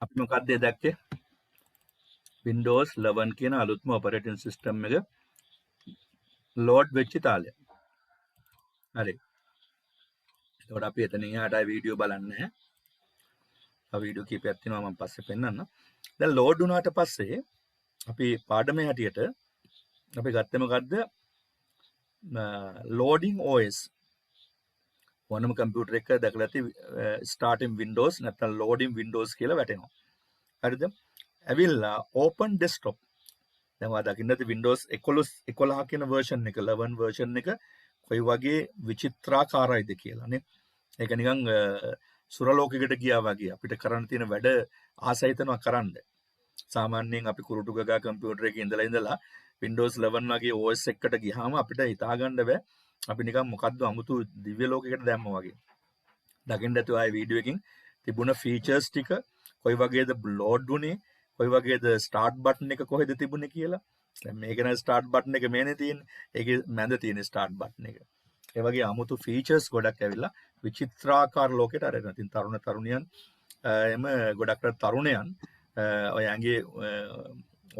අපි මොකක්ද ඒ දැක්කේ? Windows 11 කියන අලුත්ම ඔපරේටින් සිස්ටම් එක ලෝඩ් වෙච්ච තාලය. හරි. එතකොට අපි එතනින් එහාට ආයි වීඩියෝ බලන්නේ නැහැ. ආ වීඩියෝ කීපයක් තියෙනවා මම පස්සේ පෙන්නන්නම්. දැන් ලෝඩ් වුණාට පස්සේ අපි පාඩමේ හැටියට අපි ගත්තේ මොකද්ද? loading OS ඕනම කම්පියුටර් එක දැකලා ඇති starting Windows නැත්නම් loading Windows කියලා වැටෙනවා. හරිද? ඇවිල්ලා open desktop. දැන් ඔයා දකින්න ඇති Windows 11 කියන version එක 11 version එක කොයි වගේ විචිත්‍රාකාරයිද කියලා නේ. ඒක නිකන් සුරලෝකයකට ගියා වගේ අපිට කරන්න තියෙන වැඩ ආසයිතනවා කරන්න. සාමාන්‍යයෙන් අපි කුරුටු ගගා කම්පියුටර් එකේ ඉඳලා Windows 11 වගේ OS එකකට ගියාම අපිට හිතා ගන්න බෑ අපි නිකන් මොකද්ද අමුතු දිව්‍ය ලෝකයකට දැම්මා වගේ. දකින්න ඇති ආයේ වීඩියෝ එකකින් තිබුණ ෆීචර්ස් ටික කොයි වගේද ලෝඩ් වුනේ කොයි වගේද ස්ටාර්ට් බටන් එක කොහෙද තිබුණේ කියලා. දැන් මේක නේ ස්ටාර්ට් බටන් එක මේනේ තියෙන්නේ. ඒකේ මැද තියෙන ස්ටාර්ට් බටන් එක. ඒ වගේ අමුතු ෆීචර්ස් ගොඩක් ඇවිල්ලා විචිත්‍රාකාර ලෝකයට අරගෙන ඉතින් තරුණ තරුණියන් එම ගොඩක් තරුණයන් ඔය ඇඟේ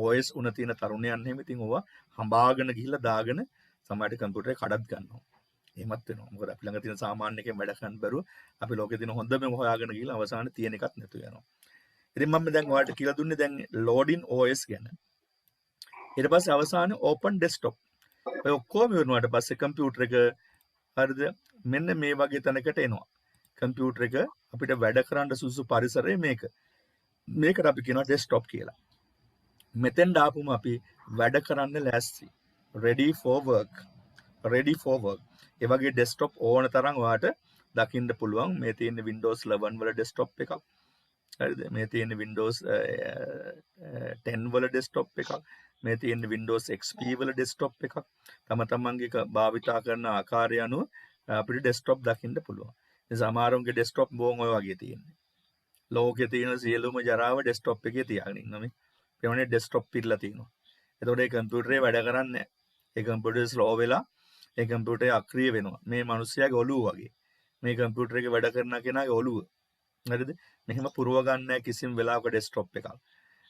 OS උන තියෙන තරුණයන් එහෙම ඉතින් ඕවා හඹාගෙන ගිහිල්ලා දාගෙන සමහරට කම්පියුටරේ කඩත් ගන්නවා. එහෙමත් වෙනවා. මොකද අපි ළඟ තියෙන සාමාන්‍ය එකෙන් වැඩ කරන්න බැරුව අපි ලෝකේ තියෙන හොඳම හොයාගෙන ගිහිල්ලා අවසානයේ තියෙන එකක් නැතු වෙනවා. ඉතින් මම දැන් ඔයාලට කියලා දුන්නේ දැන් loading OS ගැන. ඊට පස්සේ අවසානයේ open desktop. ඔය ඔක්කොම වෙනුවාට පස්සේ කම්පියුටර් එක හරිද මෙන්න මේ වගේ තැනකට එනවා. කම්පියුටර් එක අපිට වැඩ කරන්න සුසු පරිසරය මේක. මේකට අපි කියනවා desktop කියලා. මෙතෙන් දාපුම අපි වැඩ කරන්න ලෑස්ති. ready for work. ඒ වගේ desktop ඕන තරම් ඔයාට දකින්න පුළුවන්. මේ තියෙන Windows 11 වල desktop එකක්. හරිද? මේ තියෙන Windows 10 වල desktop එකක්. මේ තියෙන Windows XP වල desktop එකක්. තම තමන්ගේ භාවිතා කරන ආකාරය අනුව අපිට desktop දකින්න පුළුවන්. ඒ සමහරුන්ගේ desktop බෝන් ඔය වගේ තියෙන්නේ. ලෝකේ තියෙන සියලුම ජරාව desktop එකේ තියාගෙන ඉන්නවා මේ. පේන්නේ desktop පිරලා තියෙනවා. එතකොට ඒ කම්පියුටරේ වැඩ කරන්නේ නැහැ. ඒ කම්පියුටර් ස්ලෝ වෙලා ඒ කම්පියුටරේ අක්‍රිය වෙනවා. මේ මිනිස්යාගේ ඔළුව වගේ. මේ කම්පියුටර් එකේ වැඩ කරන කෙනාගේ ඔළුව. හරිද? මෙහෙම පුරව ගන්න නැහැ කිසිම වෙලාවක ඩෙස්ක්ටොප් එකක්.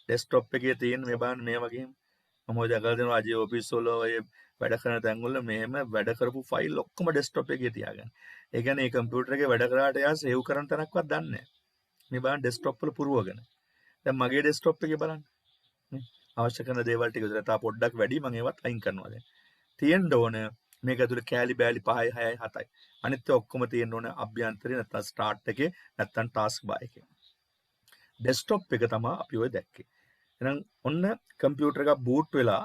ඩෙස්ක්ටොප් එකේ තියෙන මේ බලන්න මේ වගේ මම ඔය දැකලා දෙනවා අජේ ඔෆිස් වල ඔය වැඩ කරන තැන්වල මෙහෙම වැඩ කරපු ෆයිල් ඔක්කොම ඩෙස්ක්ටොප් එකේ තියාගන්න. ඒ කියන්නේ මේ කම්පියුටර් එකේ වැඩ කරාට එයා සේව් කරන තැනක්වත් දන්නේ නැහැ. මේ බලන්න ඩෙස්ක්ටොප් වල පුරවගෙන. දැන් මගේ ඩෙස්ක්ටොප් එකේ බලන්න. නේ? අවශ්‍ය කරන දේවල් ටික විතර තා පොඩ්ඩක් වැඩි මම ඒවත් අයින් කරනවා දැන්. තියෙන්න ඕන මේක ඇතුලේ කෑලි බෑලි 5යි 6යි 7යි. අනිත් ඔක්කොම තියෙන්න ඕන අභ්‍යන්තරේ නැත්නම් ස්ටාර්ට් එකේ නැත්නම් ටාස්ක් බාර් එකේ. ඩෙස්ක්ටොප් එක තමයි අපි ඔය දැක්කේ. එහෙනම් ඔන්න කම්පියුටර් එකක් බූට් වෙලා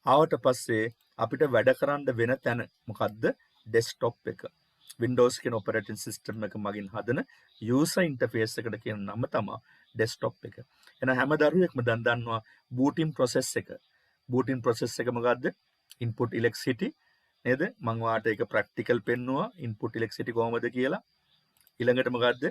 ආවට පස්සේ අපිට වැඩ කරන්න වෙන තැන මොකද්ද? ඩෙස්ක්ටොප් එක. Windows කියන ඔපරේටින් සිස්ටම් එක මගින් හදන යූසර් ඉන්ටර්ෆේස් එකට කියන නම තමයි ඩෙස්ක්ටොප් එක. එහෙනම් හැම දරුවෙක්ම දැන් දන්නවා බූටින් ප්‍රොසෙස් එක. බූටින් ප්‍රොසෙස් එක මොකද්ද? input electricity නේද? මම වාට ඒක ප්‍රැක්ටිකල් පෙන්නුවා input electricity කොහොමද කියලා. ඊළඟට මොකද්ද?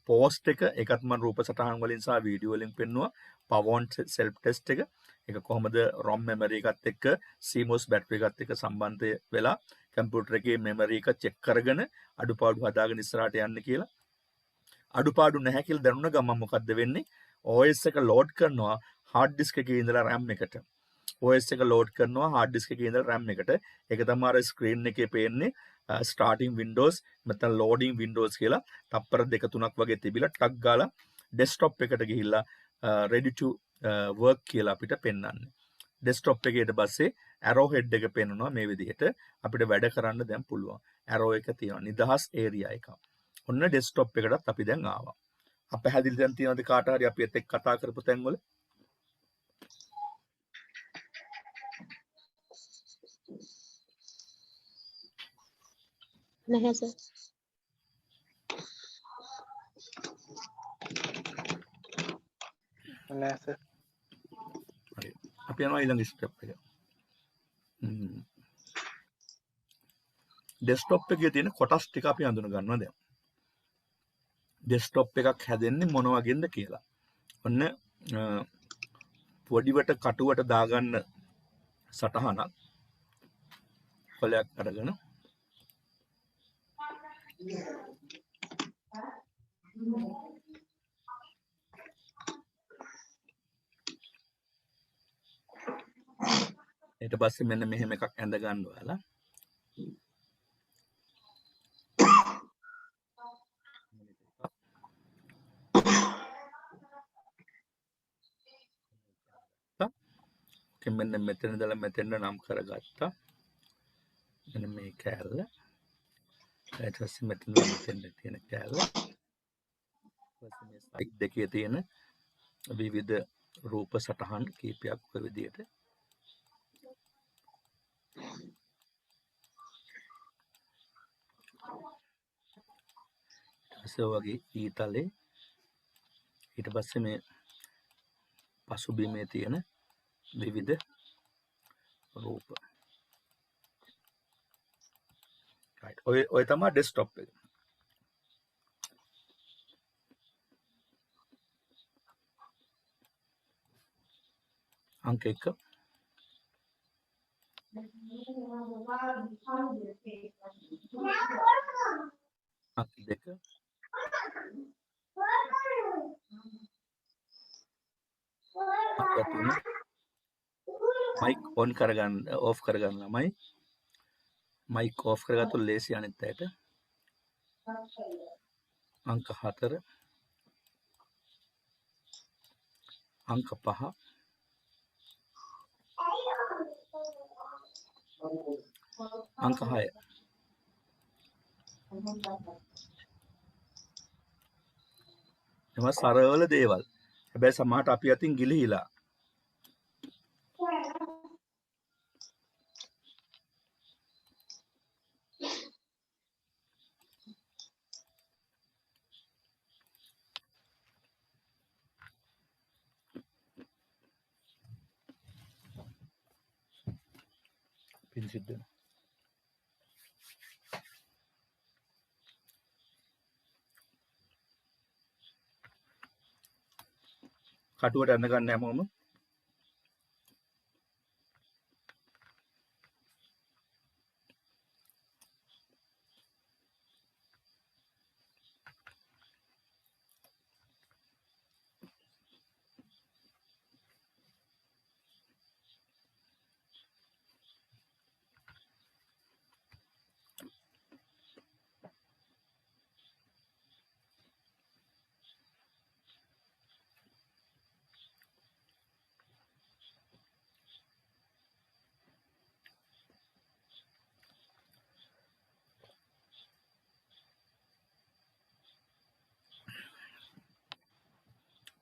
පෝස්ට් එක ඒකත් මම රූප සටහන් වලින් සහ වීඩියෝ වලින් පෙන්නුවා. power self test එක. ඒක කොහොමද ROM memory එකත් එක්ක CMOS battery එකත් එක්ක සම්බන්ධ වෙලා කම්පියුටර් එකේ memory එක check කරගෙන අඩුපාඩු හදාගෙන ඉස්සරහට යන්න කියලා. අඩුපාඩු නැහැ කියලා දැනුණ ගමන් මොකද්ද වෙන්නේ? OS එක load කරනවා hard disk එකේ ඉඳලා RAM එකට. OS එක load කරනවා hard disk එකේ ඉඳලා RAM එකට. ඒක තමයි අර screen එකේ පේන්නේ starting windows නැත්නම් loading windows කියලා තප්පර 2-3ක් වගේ තිබිලා ටක් ගාලා desktop එකට ගිහිල්ලා ready to work කියලා අපිට පෙන්වන්නේ. desktop එකේ ඊට පස්සේ arrow head එක පෙන්වනවා මේ විදිහට අපිට වැඩ කරන්න දැන් පුළුවන්. arrow එක තියෙනවා නිදහස් area එකක්. ඔන්න desktop එකටත් අපි දැන් ආවා. අපහැදිලි දැන් තියෙනවද කාට හරි අපි එතෙක් කතා කරපු තැන්වල? නැහැ සර්. නෑ සර්. හරි. අපි යනවා ඊළඟ ස්ටෙප් එක. ඩෙස්ක්ටොප් එකේ තියෙන කොටස් ටික අපි හඳුන ගන්නවා දැන්. ඩෙස්ක්ටොප් එකක් හැදෙන්නේ මොන වගේද කියලා. ඔන්න පොඩිවට කටුවට දාගන්න සටහනක් කොලයක් අරගෙන ඊට පස්සේ මෙන්න මෙහෙම එකක් ඇඳ ගන්න ඔයාලා. මෙන්න මෙතන ඉඳලා මෙතෙන්ට නම් කරගත්තා. මෙන්න මේ කෑල්ල. ඊට පස්සේ මෙතන මෙතෙන්ට තියෙන කෑල්ල. ඊපස්සේ මේ සයිඩ් දෙකේ තියෙන විවිධ රූප සටහන් කීපයක් ඔය විදිහට. ඊට වගේ ඊතලේ ඊට පස්සේ මේ පසුබිමේ තියෙන විවිධ රූප. right ඔය තමයි ඩෙස්ක්ටොප් එක. අංක 1 අංක 2 අංක 3 මයික් ඔන් කරගන්න ඕෆ් කරගන්න ළමයි. මයික් ඕෆ් කරගත්තොත් ලේසි අනිත් අයට. අංක 4 අංක 5 අංක 6 එම සරල දේවල්. හැබැයි සමහරට අපි අතින් ගිලිහිලා. පින් සිද්ධ වෙනවා. කටුවට ඇඳ ගන්න හැමෝම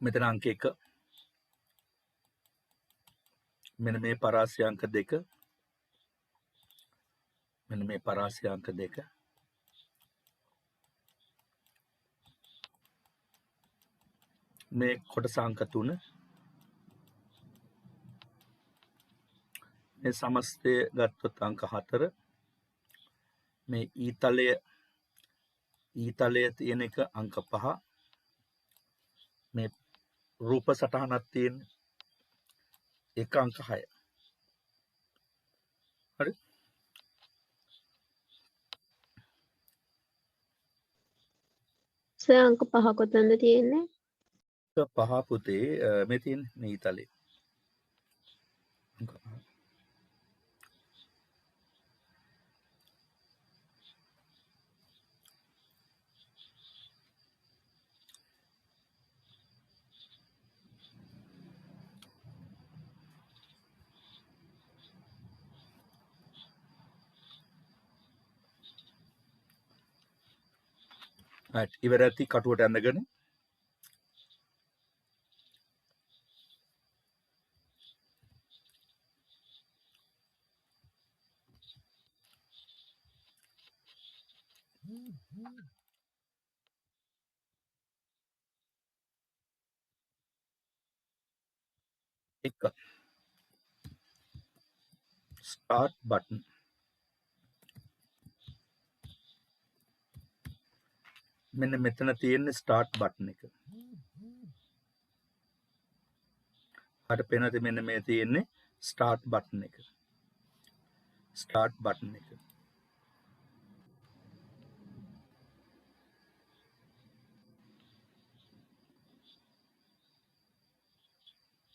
මෙතන අංක 1 මෙන්න මේ පරාසය අංක 2 මෙන්න මේ පරාසය අංක 2 මේ කොටස අංක 3 මේ සමස්තය ගත්තොත් අංක 4 මේ ඊතලය තියෙන එක අංක 5 මේ රූප සටහනක් තියෙන එක අංක 6 හරි සර් අංක 5 කොතනද තියෙන්නේ? පහ පුතේ මේ තියෙන මේ ඊතලේ අංක 5 right ඉවර ඇති කටුවට ඇඳගෙන එක start button මෙන්න මෙතන තියෙන start button එක අර පේනද මෙන්න මේ තියෙන්නේ start button එක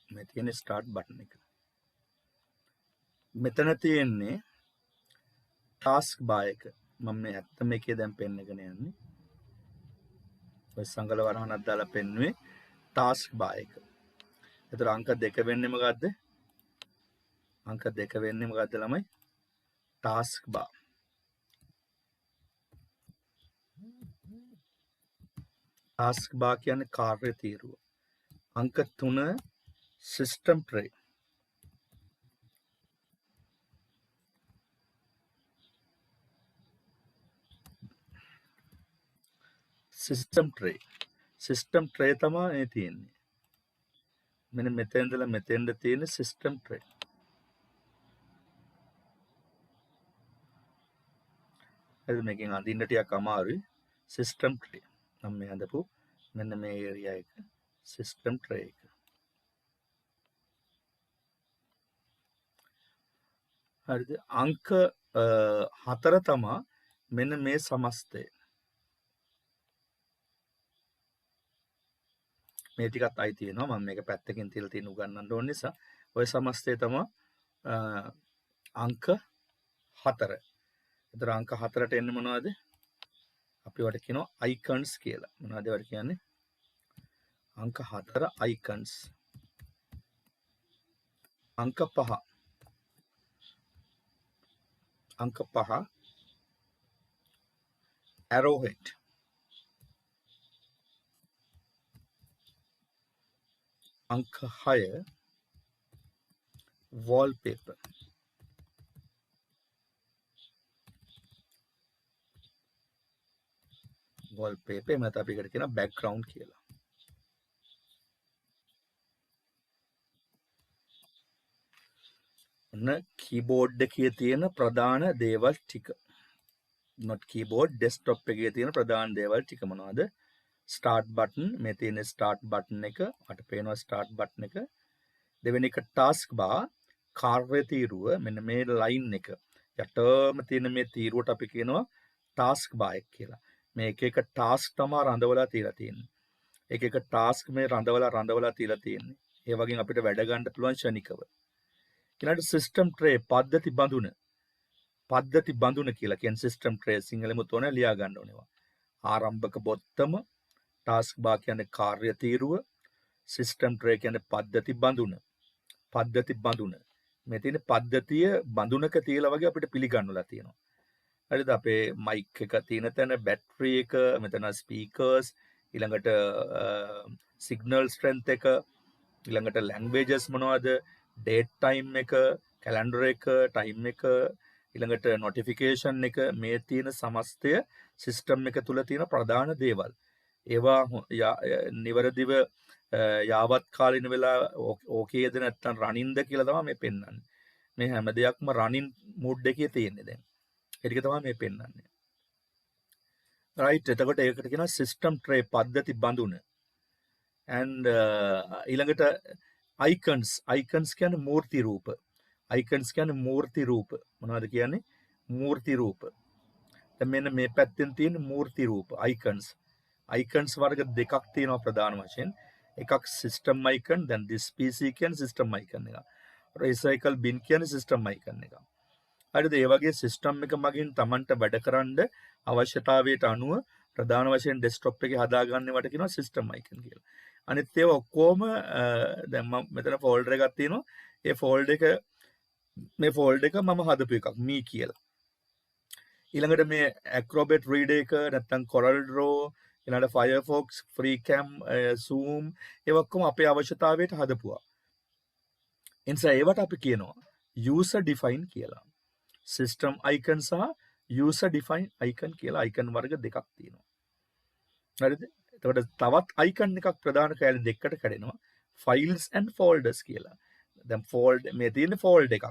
මේ තියෙන start button එක මෙතන තියෙන්නේ task bar එක මම මේ 71 දැන් පෙන්නගෙන යන්නේ ඔය සංගල වරහනක් දාලා පෙන්නුවේ task bar එක. ඒතර අංක 2 වෙන්නේ මොකද්ද? අංක 2 වෙන්නේ මොකද්ද ළමයි? task bar. task bar කියන්නේ කාර්ය තීරුව. අංක 3 system tray. system tray තමයි මේ තියෙන්නේ. මෙන්න මෙතෙන් ඉඳලා මෙතෙන්ද තියෙන system tray. හරිද මේකෙන් අඳින්න ටිකක් අමාරුයි system tray. මම මේ හදපු මෙන්න මේ ඒරියා එක system tray එක. හරිද අංක 4 තමයි මෙන්න මේ සමස්තය. මේ ටිකත් අයි තියෙනවා මම මේක පැත්තකින් තියලා තියෙන උගන්නන්න ඕන නිසා ඔය සමස්තය තමයි අංක 4. ඒතර අංක 4ට එන්නේ මොනවද? අපි වට කියනවා icons කියලා. මොනවද ඒවට කියන්නේ? අංක 4 icons. අංක 5 arrowhead. අංක 6 wallpaper. wallpaper මත අපි එකට කියන background කියලා. ඔන්න keyboard එකේ තියෙන ප්‍රධාන දේවල් ටික. not keyboard desktop එකේ තියෙන ප්‍රධාන දේවල් ටික මොනවද? start button මේ තියෙන start button එක අට පේනවා start button එක. දෙවෙනි එක task bar කාර්ය තීරුව මෙන්න මේ line එක. යටම තියෙන මේ තීරුවට අපි කියනවා task bar එක කියලා. මේ එක task තමයි රඳවලා තියලා තියෙන්නේ. එක task මේ රඳවලා තියලා තියෙන්නේ. ඒ වගේම අපිට වැඩ ගන්න පුළුවන් ශනිකව. ඊළඟට system tray පද්ධති බඳුන කියලා කියන්නේ system tray සිංහලෙම තෝරන ලියා ගන්න ඕනවා. ආරම්භක බොත්තම task bar කියන්නේ කාර්ය තීරුව system tray කියන්නේ පද්ධති බඳුන. මේ තියෙන පද්ධතිය බඳුනක තියලා වගේ අපිට පිළිගන්නලා තියෙනවා. හරිද අපේ මයික් එක තියෙන තැන බැටරි එක මෙතන ස්පීකර්ස් ඊළඟට සිග්නල් ස්ට්‍රෙන්ත් එක, ඊළඟට ලැන්ග්වේජස් මොනවද, ඩේට් ටයිම් එක, කැලෙන්ඩර් එක, ටයිම් එක, ඊළඟට නොටිෆිකේෂන් එක, මේ තියෙන සමස්තය සිස්ටම් එක තුල තියෙන ප්‍රධාන දේවල්. ඒවා නිවැරදිව යාවත් කාලින වෙලා ඕකේද නැත්නම් රනින්ද කියලා තමයි මේ පෙන්වන්නේ. මේ හැම දෙයක්ම රනින් මූඩ් එකේ තියෙන්නේ දැන්. ඒ ටික තමයි මේ පෙන්වන්නේ. රයිට්. එතකොට ඒකට කියනවා සිස්ටම් ට්‍රේ, පද්ධති බඳුන. and ඊළඟට icons කියන්නේ මූර්ති රූප. icons කියන්නේ මූර්ති රූප. මොනවද කියන්නේ? මූර්ති රූප. දැන් මෙන්න මේ පැත්තෙන් තියෙන මූර්ති රූප icons වර්ග දෙකක් තියෙනවා ප්‍රධාන වශයෙන්. එකක් system icon, then this PC කියන්නේ system icon එක. recycle bin කියන්නේ system icon එක. හරිද? ඒ වගේ සිස්ටම් එක මගින් Tamanට වැඩකරන අවශ්‍යතාවයට අනුව ප්‍රධාන වශයෙන් ඩෙස්ක්ටොප් එකේ හදාගන්නවට කියනවා සිස්ටම් අයිකන් කියලා. අනිත් ඒවා ඔක්කොම දැන් මම මෙතන ෆෝල්ඩර් එකක් තියෙනවා. ඒ මේ ෆෝල්ඩර් එක මම හදපු එකක් මේ කියලා. ඊළඟට මේ Acrobat Reader එක නැත්නම් Corel Draw, ඊළඟට Firefox, FreeCam, Zoom ඒ ඔක්කොම අපේ අවශ්‍යතාවයට හදපුවා. එනිසා ඒවට අපි කියනවා user define කියලා. සිස්ටම් අයිකන් සහ user define icon කියලා අයිකන් වර්ග දෙකක් තියෙනවා. හරිද? එතකොට තවත් අයිකන් එකක් ප්‍රධාන කැලේ දෙකකට කැඩෙනවා. files and folders කියලා. දැන් මේ තියෙන ෆෝල්ඩ් එකක්.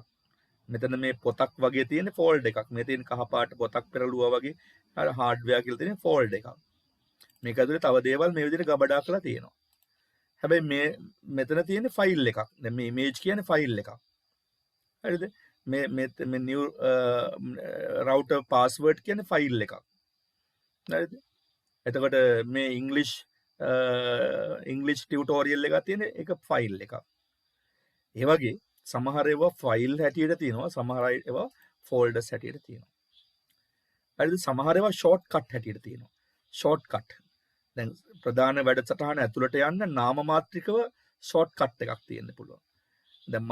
මෙතන මේ පොතක් වගේ තියෙන ෆෝල්ඩ් එකක්. මේ තියෙන කහපාට පොතක් පෙරළුවා වගේ අර හાર્ඩ්වෙයාර් කියලා තියෙන ෆෝල්ඩ් එකක්. මේක ඇතුලේ තව දේවල් මේ විදිහට ගබඩා කරලා තියෙනවා. හැබැයි මෙතන තියෙන ෆයිල් එකක්. දැන් මේ ඉමේජ් කියන්නේ ෆයිල් එකක්. හරිද? මේ new router password කියන්නේ ෆයිල් එකක්. හරිද? එතකොට මේ English tutorial එකක් තියෙන එක ෆයිල් එකක්. ඒ වගේ සමහර ඒවා ෆයිල් හැටියට තියෙනවා, සමහර ඒවා ෆෝල්ඩර්ස් හැටියට තියෙනවා. හරිද? සමහර ඒවා ෂෝට්කට් හැටියට තියෙනවා. ෂෝට්කට්. දැන් ප්‍රධාන වැඩසටහන ඇතුළට යන්න නාම මාත්‍රිකව ෂෝට්කට් එකක් තියෙන්න පුළුවන්. දැන්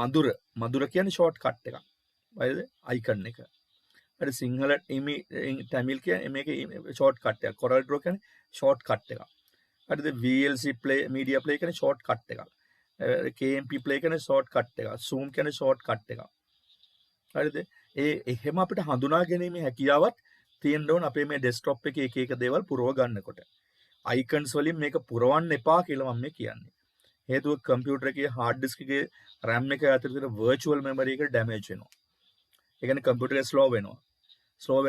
මధుර කියන්නේ ෂෝට්කට් එකක්. හරිද? අයිකන් එක. හරි සිංහල තමිල් කියන්නේ මේකේ ෂෝට්කට් එකක්. Corel Draw කියන්නේ ෂෝට්කට් එකක්. හරිද? VLC play media play කියන්නේ ෂෝට්කට් එකක්. KMP play කියන්නේ ෂෝට්කට් එකක්. Zoom කියන්නේ ෂෝට්කට් එකක්. හරිද? එහෙම අපිට හඳුනා ගැනීමේ හැකියාවක් තියෙන්න ඕන අපේ මේ ඩෙස්ක්ටොප් එකේ එක දේවල් පුරව ගන්නකොට. අයිකන්ස් වලින් මේක පුරවන්න එපා කියලා මම කියන්නේ. හේතුව කම්පියුටර් එකේ හાર્ඩ් ඩිස්ක් එකේ RAM එක ඇතුළේ තියෙන virtual memory එක damage වෙනවා. ඒ කියන්නේ කම්පියුටර් එක slow වෙනවා. slow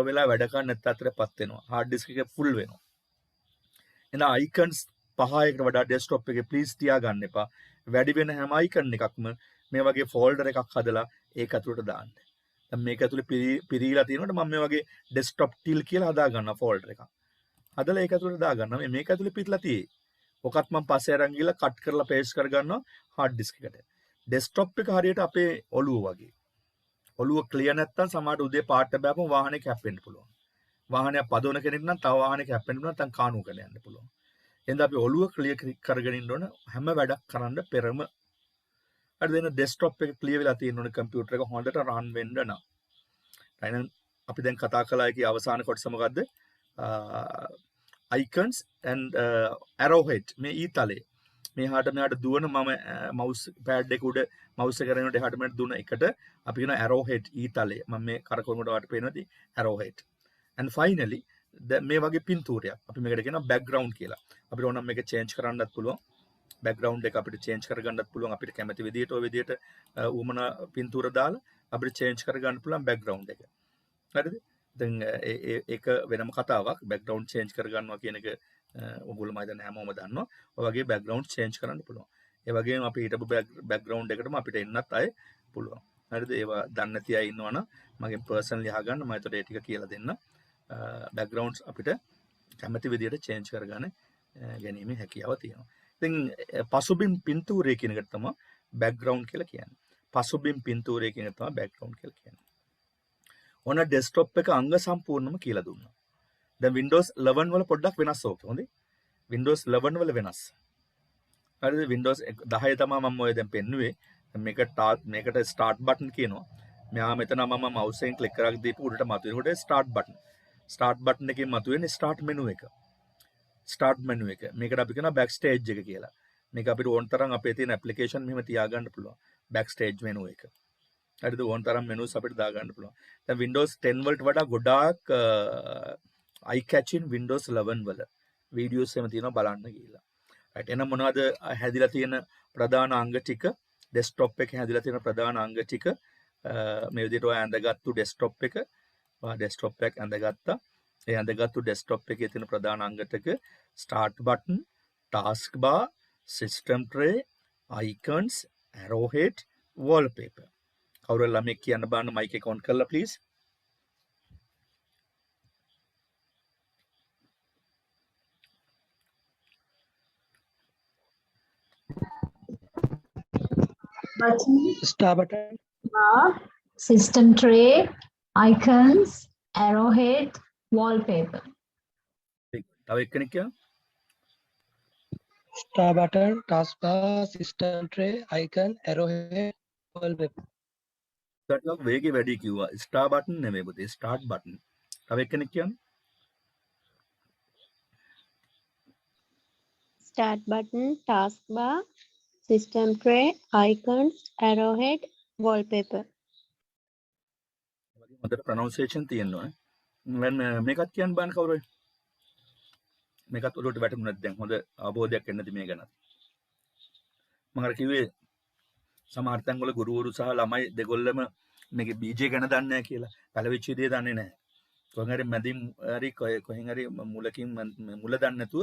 වෙලා වැඩ කරන්න නැත්නම් අතරපත් වෙනවා. හાર્ඩ් ඩිස්ක් එක full වෙනවා. එහෙනම් අයිකන්ස් 5කට වඩා ඩෙස්ක්ටොප් එකේ ප්ලීස් තියාගන්න එපා. වැඩි වෙන හැම අයිකන් එකක්ම මේ වගේ ෆෝල්ඩර් එකක් හදලා ඒක ඇතුළට දාන්න. දැන් මේක ඇතුළේ පිරීලා තියෙනකොට මම මේ වගේ ඩෙස්ක්ටොප් ටිල් කියලා හදා ගන්නවා ෆෝල්ඩර් එකක්. හදලා ඒක ඇතුළට දා ගන්නවා. මේක ඇතුළේ පිටලා තියෙයි. ඔකත් මම පස්සේ අරන් ගිහලා කට් කරලා පේස්ට් කර ගන්නවා හાર્ඩ් ඩිස්ක් එකට. ඩෙස්ක්ටොප් එක හරියට අපේ ඔළුව වගේ. ඔළුව ක්ලියර් නැත්තම් සමහරට උදේ පාට බෑපම වාහනේ කැප්පෙන්න පුළුවන්. වාහනයක් පදවන කෙනෙක් නම් තව වාහනේ කැප්පෙන්න පුළුවන් නැත්නම් කාණු කරලා යන්න පුළුවන්. එහෙනම් අපි ඔළුව ක්ලියර් කරගෙන ඉන්න ඕන හැම වැඩක් කරන්න පෙරම. හරිද? එන ඩෙස්ක්ටොප් එක ක්ලියර් වෙලා තියෙන්න ඕන කම්පියුටර් එක හොඳට රන් වෙන්න නම්. එහෙනම් අපි දැන් කතා කළා එකේ අවසාන කොටස මොකද්ද? icons and arrowhead මේ ඊතලේ මෙහාට මෙහාට දුවන මම mouse pad එක උඩ mouse එක කරනකොට එහාට මෙහාට දුවන එකට අපි කියන arrowhead ඊතලේ මම මේ කරකවනකොට වාට පේනවාදී arrowhead and finally මේ වගේ පින්තූරයක් අපි මේකට කියනවා background කියලා. අපිට ඕනම් මේක change කරන්නත් පුළුවන්. background එක අපිට change කරගන්නත් පුළුවන්. අපිට කැමති විදිහට ඔය විදිහට උමනා පින්තූර දාලා අපිට change කරගන්න පුළුවන් background එක. හරිද? දැන් ඒක වෙනම කතාවක්. background change කරගන්නවා කියන එක ඔයගොල්ලෝ මම හිතන්නේ හැමෝම දන්නවා. ඔය වගේ background change කරන්න පුළුවන්. ඒ වගේම අපි හිටපු background එකටම අපිට එන්නත් අය පුළුවන්. හරිද? ඒවා දන්නේ නැති අය ඉන්නවනම් මගෙන් personally අහගන්න මම ඒතකොට ඒ ටික කියලා දෙන්න. backgrounds අපිට කැමති විදිහට change කරගන්න ගැනීමේ හැකියාව තියෙනවා. ඉතින් පසුබිම් පින්තූරය කියන එකට තමයි background කියලා කියන්නේ. පසුබිම් පින්තූරය කියන එක තමයි background කියලා කියන්නේ. ඔන්න ඩෙස්ක්ටොප් එක අංග සම්පූර්ණම කියලා දුන්නා. දැන් Windows 11 වල පොඩ්ඩක් වෙනස් ඕක. හොඳේ. Windows 11 වල වෙනස්. හරිද? Windows 10 තමයි මම ඔය දැන් පෙන්නුවේ. මේකට start button කියනවා. මෙහා මෙතන මම mouse එකෙන් click කරලා දීපු උඩට මතුවෙනකොට start button. start button එකෙන් මතුවෙන්නේ start menu එක. ස්ටාර්ට් මෙනු එක. මේකට අපි කියනවා බෑක්ස්ටේජ් එක කියලා. මේක අපිට ඕන තරම් අපේ තියෙන ඇප්ලිකේෂන් මෙහෙම තියාගන්න පුළුවන්. බෑක්ස්ටේජ් මෙනු එක. හරිද? ඕන තරම් මෙනුස් අපිට දාගන්න පුළුවන්. දැන් Windows 10 වලට වඩා ගොඩාක් eye catching Windows 11 වල වීඩියෝස් එහෙම තියෙනවා බලන්න කියලා. right එහෙනම් මොනවද හැදිලා තියෙන ප්‍රධාන අංග ටික? ඩෙස්ක්ටොප් එකේ හැදිලා තියෙන ප්‍රධාන අංග ටික මේ විදිහට ඔය ඇඳගත්තු ඩෙස්ක්ටොප් එක ඩෙස්ක්ටොප් එක ඇඳගත්තා. ඒ ඇඳගත්තු ඩෙස්ක්ටොප් එකේ තියෙන ප්‍රධාන අංග ටික start button, task bar, system tray, icons, arrowhead, wallpaper. කවුරු ළමෙක් කියන්න බලන්න මයික් එක ඔන් කරලා please. Button, Star button, bar, system tray, icons, arrowhead, wallpaper. තව එක්කෙනෙක් කියන්න. star button, taskbar, system tray, icon, arrowhead, wallpaper. ටක් වේගේ වැඩි කිව්වා. ස්ටාර් බටන් නෙමෙයි පුතේ ස්ටාර්ට් බටන්. තව එක්කෙනෙක් කියන්න. Start button, taskbar, system tray, icons, arrowhead, wallpaper. හොඳට ප්‍රොනවුන්සියේෂන් තියෙනවා. දැන් මේකත් කියන්න බෑන කවුරුයි. මේකත් ඔළුවට වැටුනේ නැත්නම් හොඳ අවබෝධයක් එන්නද මේ ගැන. මම අර කිව්වේ සමහර තැන්වල ගුරුවරු සහ ළමයි දෙගොල්ලම මේකේ බීජය ගැන දන්නේ නැහැ කියලා. පළවෙච්ච දේ දන්නේ නැහැ. කොහෙන් හරි මැදින් හරි කොහෙන් හරි මුලකින් මුල දන්නේ නැතුව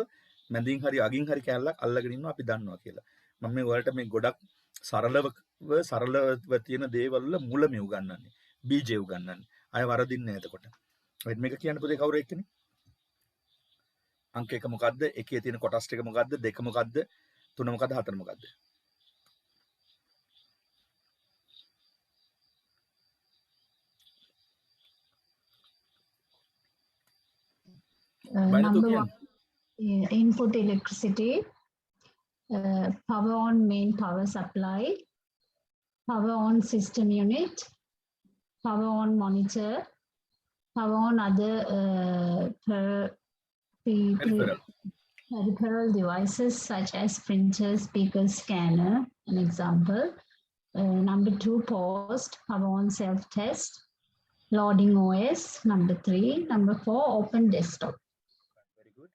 මැදින් හරි අගින් හරි කැලලක් අල්ලගෙන ඉන්නවා අපි දන්නවා කියලා. මම මේ වලට මේ ගොඩක් සරලව තියෙන දේවල් වල මුල මේ උගන්වන්නේ. බීජය උගන්වන්නේ. අය වරදින්නේ නැහැ එතකොට. ඒත් මේක කියන්න පුතේ කවුරු එක්කනේ? අංක 1 මොකද්ද? එකේ තියෙන කොටස් ටික මොකද්ද? 2 මොකද්ද? 3 මොකද්ද? 4 මොකද්ද? Number one, input electricity, power on main power supply, power on system unit, power on monitor, power on other peripheral devices such as printer, speaker, scanner, an example. Number 2, post, power on self-test, loading OS. Number 3. Number 4, open desktop. very good.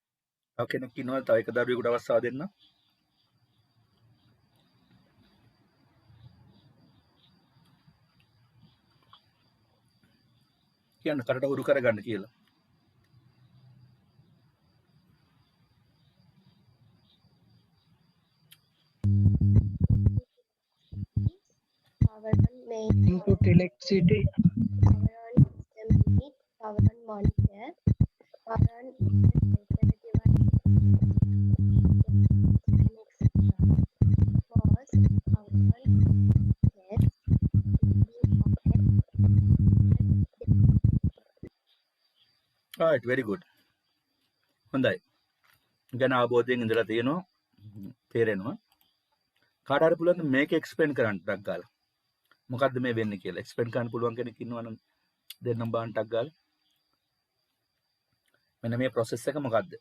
තව කෙනෙක් ඉන්නවද? තව එක දරුවෙකුට අවස්ථාව දෙන්න. කියන්න කරට හුරු කරගන්න කියලා. Power on main, Input electricity, power on system unit, power on monitor, power on peripheral device, pause, power on test, right very good. හොඳයි. ගැන අවබෝධයෙන් ඉඳලා තියෙනවා. තේරෙනවා. කාට හරි පුළුවන් මේක එක්ස්ප්ලেইন කරන්න ටක් ගාලා. මොකද්ද මේ වෙන්නේ කියලා එක්ස්ප්ලেইন කරන්න පුළුවන් කෙනෙක් ඉන්නවනම් දෙන්නම් බාන්න ටක් ගාලා. මෙන්න මේ process එක මොකද්ද?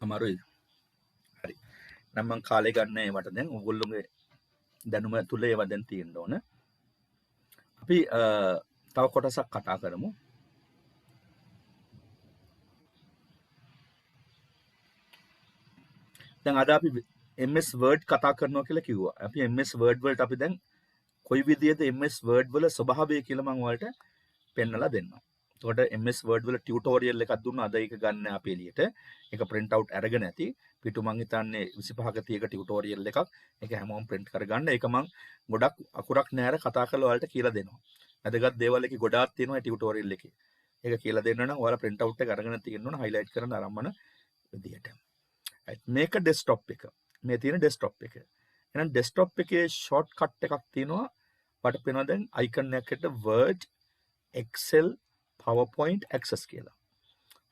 අමාරුයි. හරි. නම් මං කාලේ ගන්න ඒවට දැන් ඔයගොල්ලෝගේ දැනුම තුල ඒවා දැන් තියෙන්න ඕන. අපි තව කොටසක් කතා කරමු. දැන් අද අපි MS Word කතා කරනවා කියලා කිව්වා. අපි MS Word වලට අපි දැන් කොයි විදිහද MS Word වල ස්වභාවය කියලා මම ඔයාලට පෙන්නලා දෙන්නම්. එතකොට MS Word වල ටියුටෝරියල් එකක් දුන්නා. අද ඒක ගන්න අපි එළියට. ඒක print out අරගෙන ඇති. පිටු මං හිතන්නේ 25ක 30ක ටියුටෝරියල් එකක්. ඒක හැමෝම print කරගන්න. ඒක මං ගොඩක් අකුරක් නැර කතා කරලා ඔයාලට කියලා දෙනවා. වැදගත් දේවල් එකේ ගොඩාක් තියෙනවා ටියුටෝරියල් එකේ. ඒක කියලා දෙන්න නම් ඔයාලා print out එක අරගෙන තියෙන්න ඕන highlight කරන ආරම්භන විදියට. right මේක desktop එක. මේ තියෙන desktop එක. එහෙනම් desktop එකේ shortcut එකක් තියෙනවා. වට පේනවා දැන් icon එකකට Word, Excel, PowerPoint, Access කියලා.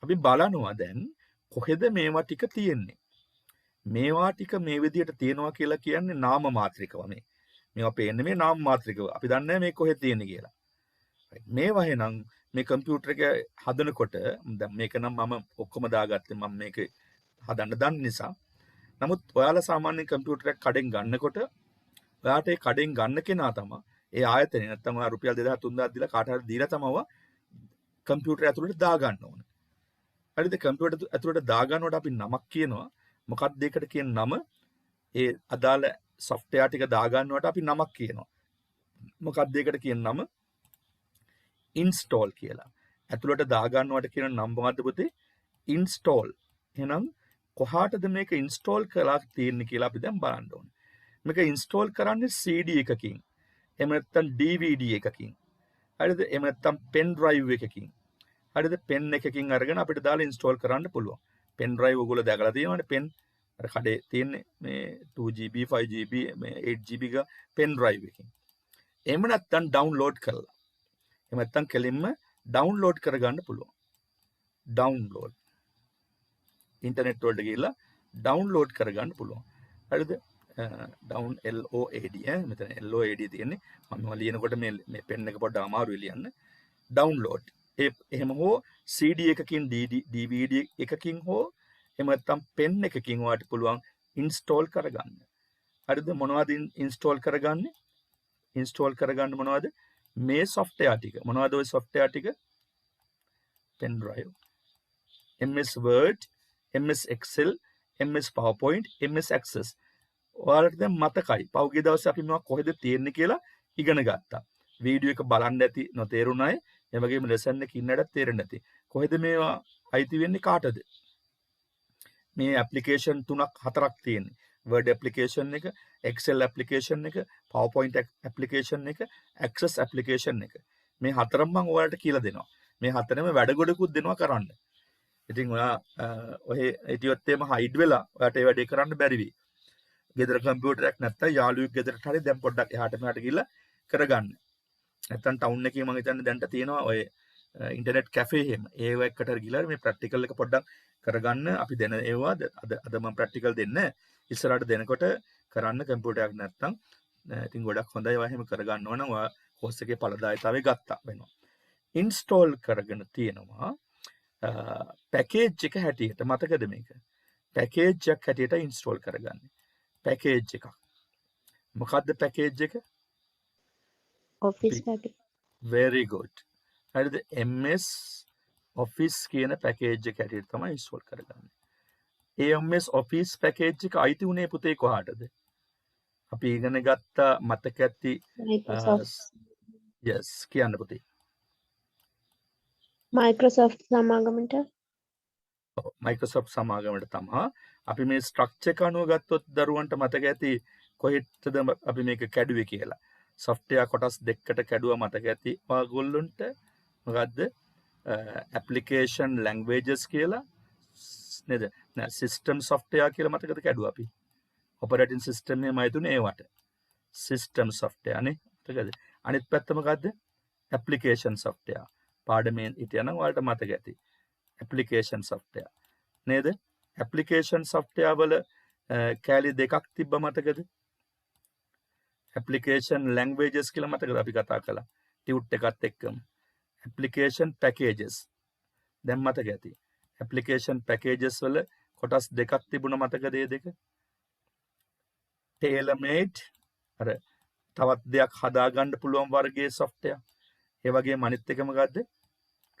අපි බලනවා දැන් කොහෙද මේවා ටික තියෙන්නේ. මේවා ටික මේ විදිහට තියෙනවා කියලා කියන්නේ නාම මාත්‍රිකව මේ. මේවා පේන්නේ මේ නාම මාත්‍රිකව. අපි දන්නේ මේ කොහෙද තියෙන්නේ කියලා. මේවා එහෙනම් මේ කම්පියුටර් එක හදනකොට දැන් මේක නම් මම ඔක්කොම දාගත්තේ මම මේක හදන්න දන්න නිසා. නමුත් ඔයාලා සාමාන්‍ය කම්පියුටර් එක කඩෙන් ගන්නකොට ඔයාට ඒ කඩෙන් ගන්න කෙනා තමයි ඒ ආයතනේ නැත්තම් ඔයා රුපියල් 2000 3000 දීලා කාට හරි දීලා තමයි කම්පියුටර් ඇතුළට දා ගන්න ඕනේ. හරිද? කම්පියුටර් ඇතුළට දා ගන්නකොට අපි නමක් කියනවා. මොකක්ද ඒකට කියන නම? ඒ අදාළ software ටික දා ගන්නවට අපි නමක් කියනවා. මොකක්ද ඒකට කියන නම? install කියලා. ඇතුළට දා ගන්නවට කියන නම මොකද්ද පුතේ? install. එහෙනම් කොහාටද මේක install කරලා තියෙන්නේ කියලා අපි දැන් බලන්න ඕනේ. මේක install කරන්නේ CD එකකින්. එහෙම නැත්නම් DVD එකකින්. හරිද? එහෙම නැත්නම් pen drive එකකින්. හරිද? pen එකකින් අරගෙන අපිට දාලා install කරන්න පුළුවන්. pen drive ඔයගොල්ලෝ දැකලා තියෙනවනේ pen අර කඩේ තියෙන්නේ මේ 2GB 5GB මේ 8GB ගා pen drive එකකින්. එහෙම නැත්නම් download කරලා. එහෙම නැත්නම් කෙලින්ම download කරගන්න පුළුවන්. download ඉන්ටර්නෙට් වලට ගිහලා download කරගන්න පුළුවන්. හරිද? down LOAD මෙතන LOAD තියෙන්නේ. මම ලියනකොට මේ pen එක පොඩ්ඩක් අමාරුයි ලියන්න. download එහෙම හෝ CD එකකින් DVD එකකින් හෝ එහෙම නැත්නම් pen එකකින් ඔයාලට පුළුවන් install කරගන්න. හරිද? මොනවද install කරගන්නේ? install කරගන්න මොනවද? මේ software ටික. මොනවද ওই software ටික? pen drive, MS Word, MS Excel, MS PowerPoint, MS Access. ඔයාලට දැන් මතකයි. පහුගිය දවසේ අපි මේවා කොහෙද තියෙන්නේ කියලා ඉගෙන ගත්තා. වීඩියෝ එක බලන්න ඇති නොතේරුණ අය, ඒ වගේම ලෙසන් එක ඉන්නටත් තේරෙන්නේ නැති. කොහෙද මේවා අයිති වෙන්නේ කාටද? මේ ඇප්ලිකේෂන් 3ක් 4ක් තියෙන්නේ. Word application එක, Excel application එක, PowerPoint application එක, Access application එක. මේ හතරම මම ඔයාලට කියලා දෙනවා. මේ හතරෙම වැඩ ගොඩකුත් දෙනවා කරන්න. ඉතින් ඔයා ඔහෙ හිටියොත් එම හයිඩ් වෙලා ඔයාට ඒ වැඩේ කරන්න බැරි වෙයි. ගෙදර කම්පියුටර් එකක් නැත්තම් යාළුවෙක් ගෙදරට හරි දැන් පොඩ්ඩක් එහාට මෙහාට ගිහලා කරගන්න. නැත්තම් ටවුන් එකේ මම හිතන්නේ දැන්ට තියෙනවා ඔය ඉන්ටර්නෙට් කැෆේ එහෙම. ඒව එකට ගිහලා මේ ප්‍රැක්ටිකල් එක පොඩ්ඩක් කරගන්න අපි දෙන ඒවා අද මම ප්‍රැක්ටිකල් දෙන්න. ඉස්සරහට දෙනකොට කරන්න කම්පියුටර් එකක් නැත්තම් ඉතින් ගොඩක් හොඳයි ඒවා එහෙම කරගන්න ඕන නම් ඔයා කෝස් එකේ ඵලදායීතාවය ගත්තා වෙනවා. ඉන්ස්ටෝල් කරගෙන තියෙනවා පැකේජ් එක හැටියට මතකද මේක? පැකේජ් එකක් හැටියට ඉන්ස්ටෝල් කරගන්න. පැකේජ් එකක්. මොකද්ද පැකේජ් එක? office package. very good. හරිද? MS Office කියන පැකේජ් එක හැටියට තමයි ඉන්ස්ටෝල් කරගන්නේ. ඒ MS Office පැකේජ් එක අයිති උනේ පුතේ කොහාටද? අපි ඉගෙන ගත්ත මතක ඇති yes කියන්න පුතේ. Microsoft සමාගමට. Microsoft සමාගමට තමයි. අපි මේ ස්ට්‍රක්චර් එක අනුව ගත්තොත් දරුවන්ට මතක ඇති කොහෙටද අපි මේක කැඩුවේ කියලා. software කොටස් දෙකකට කැඩුවා මතක ඇති ඔයගොල්ලන්ට. මොකද්ද? application languages කියලා නේද? නෑ system software කියලා මතකද කැඩුවා අපි. operating system එකමයි තුනේ ඒවට. system software නේ. මතකද? අනිත් පැත්ත මොකද්ද? application software. පාඩමේ හිටියනම් ඔයාලට මතක ඇති. application software නේද? application software වල කැලි දෙකක් තිබ්බ මතකද? application languages කියලා මතකද අපි කතා කළා. tut එකත් එක්කම. application packages දැන් මතක ඇති. application packages වල කොටස් දෙකක් තිබුණා මතකද මේ දෙක? tailor made අර තවත් දෙයක් හදාගන්න පුළුවන් වර්ගයේ software. ඒ වගේම අනිත් එක මොකද්ද?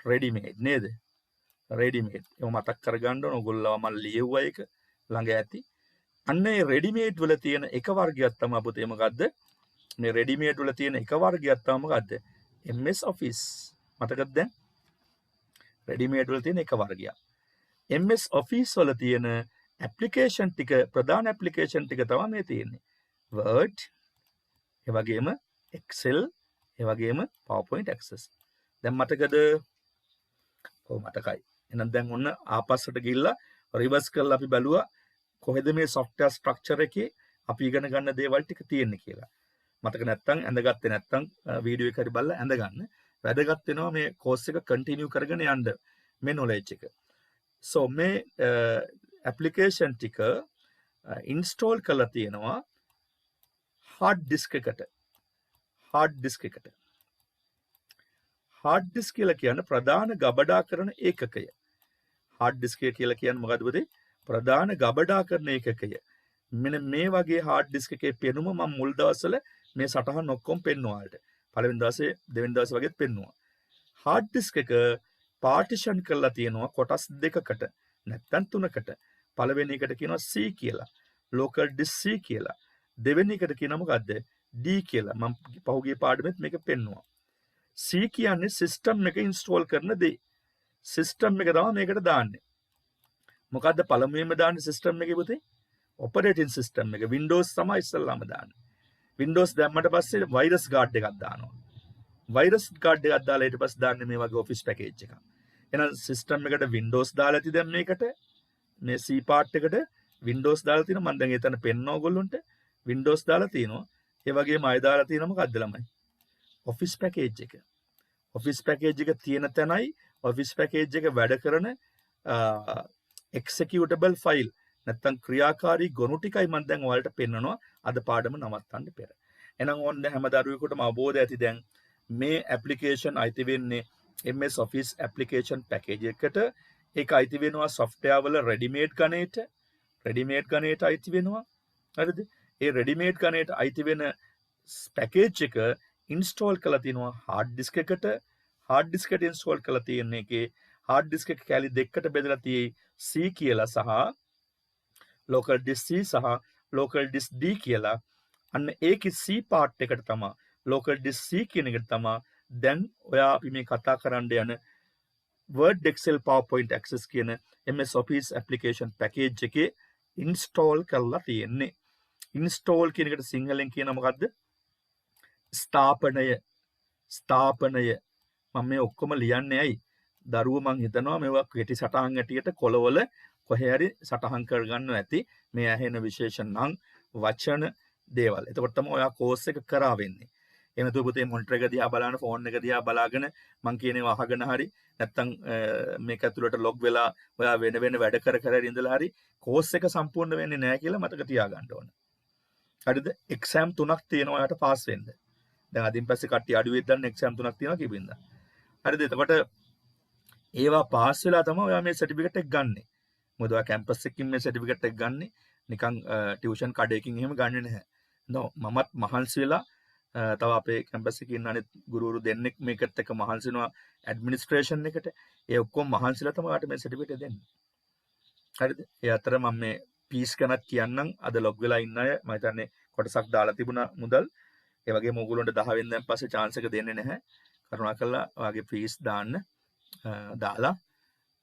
ready made නේද? ready made. ඒක මතක් කරගන්න ඕන. ඔයගොල්ලෝ මම ලියුවා ඒක ළඟ ඇති. අන්න ඒ ready made වල තියෙන එක වර්ගයක් තමයි පුතේ මොකද්ද? මේ ready made වල තියෙන එක වර්ගයක් තමයි මොකද්ද? MS Office. මතකද දැන්? ready made වල තියෙන එක වර්ගයක්. MS Office වල තියෙන application ටික ප්‍රධාන application ටික තමයි මේ තියෙන්නේ. Word, ඒ වගේම Excel, ඒ වගේම PowerPoint Access. දැන් මතකද? ඔව් මතකයි. එහෙනම් දැන් ඔන්න ආපස්සට ගිහිල්ලා රිවර්ස් කරලා අපි බලුවා කොහෙද මේ software structure එකේ අපි ඉගෙන ගන්න දේවල් ටික තියෙන්නේ කියලා. මතක නැත්තම් ඇඳගත්තේ නැත්තම් වීඩියෝ එක හරි බලලා ඇඳ ගන්න. වැදගත් වෙනවා මේ course එක continue කරගෙන යන්න මේ knowledge එක. so මේ application ටික ඉන්ස්ටෝල් කරලා තියෙනවා hard disk එකට. hard disk එකට. hard disk කියලා කියන්නේ ප්‍රධාන ගබඩා කරන ඒකකය. hard disk කියලා කියන්නේ මොකද්ද පුතේ? ප්‍රධාන ගබඩා කරන ඒකකය. මෙන්න මේ වගේ hard disk එකේ පෙනුම මම මුල් දවස්වල මේ සටහන් ඔක්කොම පෙන්නුවාලට. පළවෙනි දවසේ දෙවෙනි දවසේ වගේත් පෙන්නුවා. hard disk එක partition කරලා තියෙනවා කොටස් දෙකකට නැත්නම් තුනකට. පළවෙනි එකට කියනවා C කියලා. local disk C කියලා. දෙවෙනි එකට කියනවා මොකද්ද? D කියලා. මම පහුගිය පාඩමෙත් මේක පෙන්නුවා. C කියන්නේ system එක install කරන දේ. system එක තමයි මේකට දාන්නේ. මොකද්ද පළමුවෙන්ම දාන්නේ system එකේ පුතේ? operating system එක. Windows තමයි ඉස්සල්ලාම දාන්නේ. Windows දැම්මට පස්සේ virus guard එකක් දානවා. virus guard එකක් දාලා ඊට පස්සේ දාන්නේ මේ වගේ office package එකක්. එහෙනම් system එකට Windows දාලා ඇති දැන් මේකට මේ C part එකට Windows දාලා තිනවා. මම දැන් එතන පෙන්නනවා ඔයගොල්ලන්ට. Windows දාලා තිනවා. ඒ වගේම අය දාලා තිනවා මොකද්ද ළමයි? office package එක. office package එක තියෙන තැනයි office package එක වැඩ කරන executable file නැත්තම් ක්‍රියාකාරී ගොනු ටිකයි මම දැන් ඔයාලට පෙන්නනවා අද පාඩම නවත්තන්න පෙර. එහෙනම් ඕන්න හැම දරුවෙකුටම අවබෝධය ඇති දැන් මේ application අයිති වෙන්නේ MS Office application package එකට. ඒක අයිති වෙනවා software වල ready-made ගණේට අයිති වෙනවා. හරිද? ඒ ready-made ගණේට අයිති වෙන package එක install කරලා තිනවා hard disk එකට. hard disk එකට install කරලා තියෙන එකේ hard disk එක කැලි දෙකකට බෙදලා තියෙයි C කියලා සහ local disk C සහ local disk D කියලා. අන්න ඒකේ C part එකට තමයි local disk C කියන එකට තමයි දැන් ඔයා අපි මේ කතා කරන්න යන Word Excel PowerPoint Access කියන MS Office application package එකේ install කරලා තියෙන්නේ. install කියන එකට සිංහලෙන් කියන මොකද්ද? ස්ථාපනය. මම මේ ඔක්කොම ලියන්නේ ඇයි? දරුවෝ මං හිතනවා මේවා කෙටි සටහන් ඇටියට කොළවල කොහේ හරි සටහන් කරගන්න ඇති. මේ ඇහෙන විශේෂණ නම් වචන දේවල්. එතකොට තමයි ඔයා කෝස් එක කරා වෙන්නේ. එහෙම නැතුව පුතේ මොනිටර් එක දිහා බලන ෆෝන් එක දිහා බලාගෙන මං කියන ඒවා අහගෙන හරි නැත්තම් මේක ඇතුළට ලොග් වෙලා ඔයා වෙන වැඩ කර ඉඳලා හරි කෝස් එක සම්පූර්ණ වෙන්නේ නැහැ කියලා මතක තියාගන්න ඕන. හරිද? එක්සෑම් 3ක් තියෙනවා ඔයාට පාස් වෙන්න. දැන් අදින් පස්සේ කට්ටිය අඩුවෙත් දන්න එක්සෑම් 3ක් තියෙනවා කිව්වින්දා. හරිද? එතකොට ඒවා පාස් වෙලා තමයි ඔයා මේ සර්ටිෆිකේට් එක ගන්නෙ. මොකද ඔයා කැම්පස් එකකින් මේ සර්ටිෆිකේට් එක ගන්නෙ නිකන් ටියුෂන් කඩේකින් එහෙම ගන්නෙ නැහැ. මමත් මහන්සි වෙලා තව අපේ කැම්පස් එකේ ඉන්න අනිත් ගුරුවරු දෙන්නෙක් මේකට එක මහන්සි වෙනවා ඇඩ්මිනිස්ට්‍රේෂන් එකට. ඒ ඔක්කොම මහන්සිලා තමයි ඔයාට මේ සර්ටිෆිකේට් දෙන්නේ. හරිද? ඒ අතර මම මේ පීස් කනක් කියන්නම් අද ලොග් වෙලා ඉන්න අය මම හිතන්නේ කොටසක් දාලා තිබුණා මුදල්. ඒ වගේම ඕගොල්ලන්ට 10 වෙනිදාන් පස්සේ chance එක දෙන්නේ නැහැ. කරුණාකරලා ඔයාගේ ෆීස් දාලා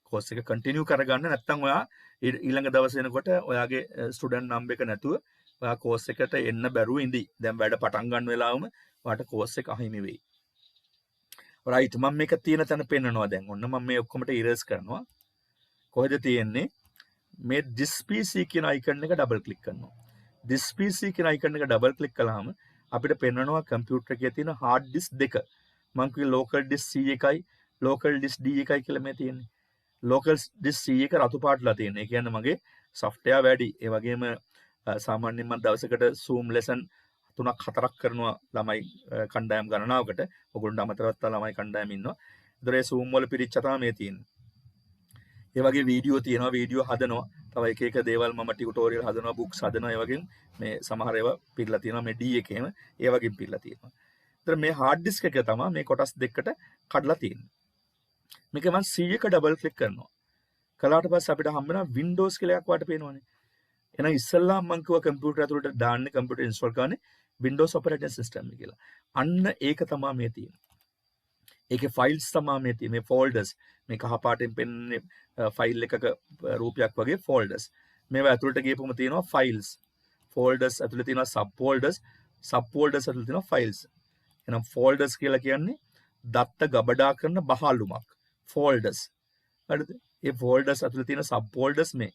කෝස් එක කන්ටිනියු කරගන්න. නැත්නම් ඔයා ඊළඟ දවස් වෙනකොට ඔයාගේ ස්ටුඩන්ට් නම්බර් එක නැතුව ඔයා කෝස් එකට එන්න බැරුව ඉඳී. දැන් වැඩ පටන් ගන්න වෙලාවම ඔයාට කෝස් එක අහිමි වෙයි. රයිට් මම මේක තියෙන තැන පෙන්නනවා දැන්. ඔන්න මම මේ ඔක්කොමට ඉරේස් කරනවා. කොහෙද තියෙන්නේ? මේ this PC කියන icon එක ඩබල් ක්ලික් කරනවා. this PC කියන icon එක ඩබල් ක්ලික් කළාම අපිට පෙන්නනවා කම්පියුටර් එකේ තියෙන hard disk දෙක. මම කිව්වේ local disk C එකයි local disk D එකයි කියලා මේ තියෙන්නේ. local disk C එක රතු පාටලා තියෙනවා. ඒ කියන්නේ මගේ software වැඩි. ඒ වගේම සාමාන්‍යයෙන් මම දවසකට Zoom lesson 3ක් 4ක් කරනවා ළමයි කණ්ඩායම් ගණනාවකට. ඔයගොල්ලන්ට අමතරව ළමයි කණ්ඩායම් ඉන්නවා. ඒතර ඒ Zoom වල පිරිච්ච තමයි මේ තියෙන්නේ. ඒ වගේ වීඩියෝ තියෙනවා, වීඩියෝ හදනවා. තව එක දේවල් මම ටියුටෝරියල් හදනවා, බුක්ස් හදනවා. ඒ වගේ මේ සමහර ඒවා පිරලා තියෙනවා මේ D එකේම. ඒ වගේම පිරලා තියෙනවා. ඒතර මේ hard disk එක තමයි මේ කොටස් දෙකකට කඩලා තියෙන්නේ. මේක මම C එක ඩබල් ක්ලික් කරනවා. කළාට පස්සේ අපිට හම්බ වෙනවා Windows කියලා එකක් වට පේනවනේ. එහෙනම් ඉස්සල්ලාම මම කිව්වා කම්පියුටර් ඇතුළට දාන්නේ කම්පියුටර් ඉන්ස්ටෝල් කරන්නේ Windows operating system එක කියලා. අන්න ඒක තමයි මේ තියෙන්නේ. ඒකේ ෆයිල්ස් තමයි මේ තියෙන්නේ. මේ ෆෝල්ඩර්ස් මේ කහ පාටින් පෙන්නේ ෆයිල් එකක රූපයක් වගේ ෆෝල්ඩර්ස්. මේවා ඇතුළට ගියපුවම තියෙනවා ෆයිල්ස්. ෆෝල්ඩර්ස් ඇතුළේ තියෙනවා සබ් ෆෝල්ඩර්ස්. සබ් ෆෝල්ඩර්ස් ඇතුළේ තියෙනවා ෆයිල්ස්. එහෙනම් ෆෝල්ඩර්ස් කියලා කියන්නේ දත්ත ගබඩා කරන බහලුමක්. ෆෝල්ඩර්ස්. හරිද? මේ ෆෝල්ඩර්ස් ඇතුළේ තියෙන සබ් ෆෝල්ඩර්ස් මේ.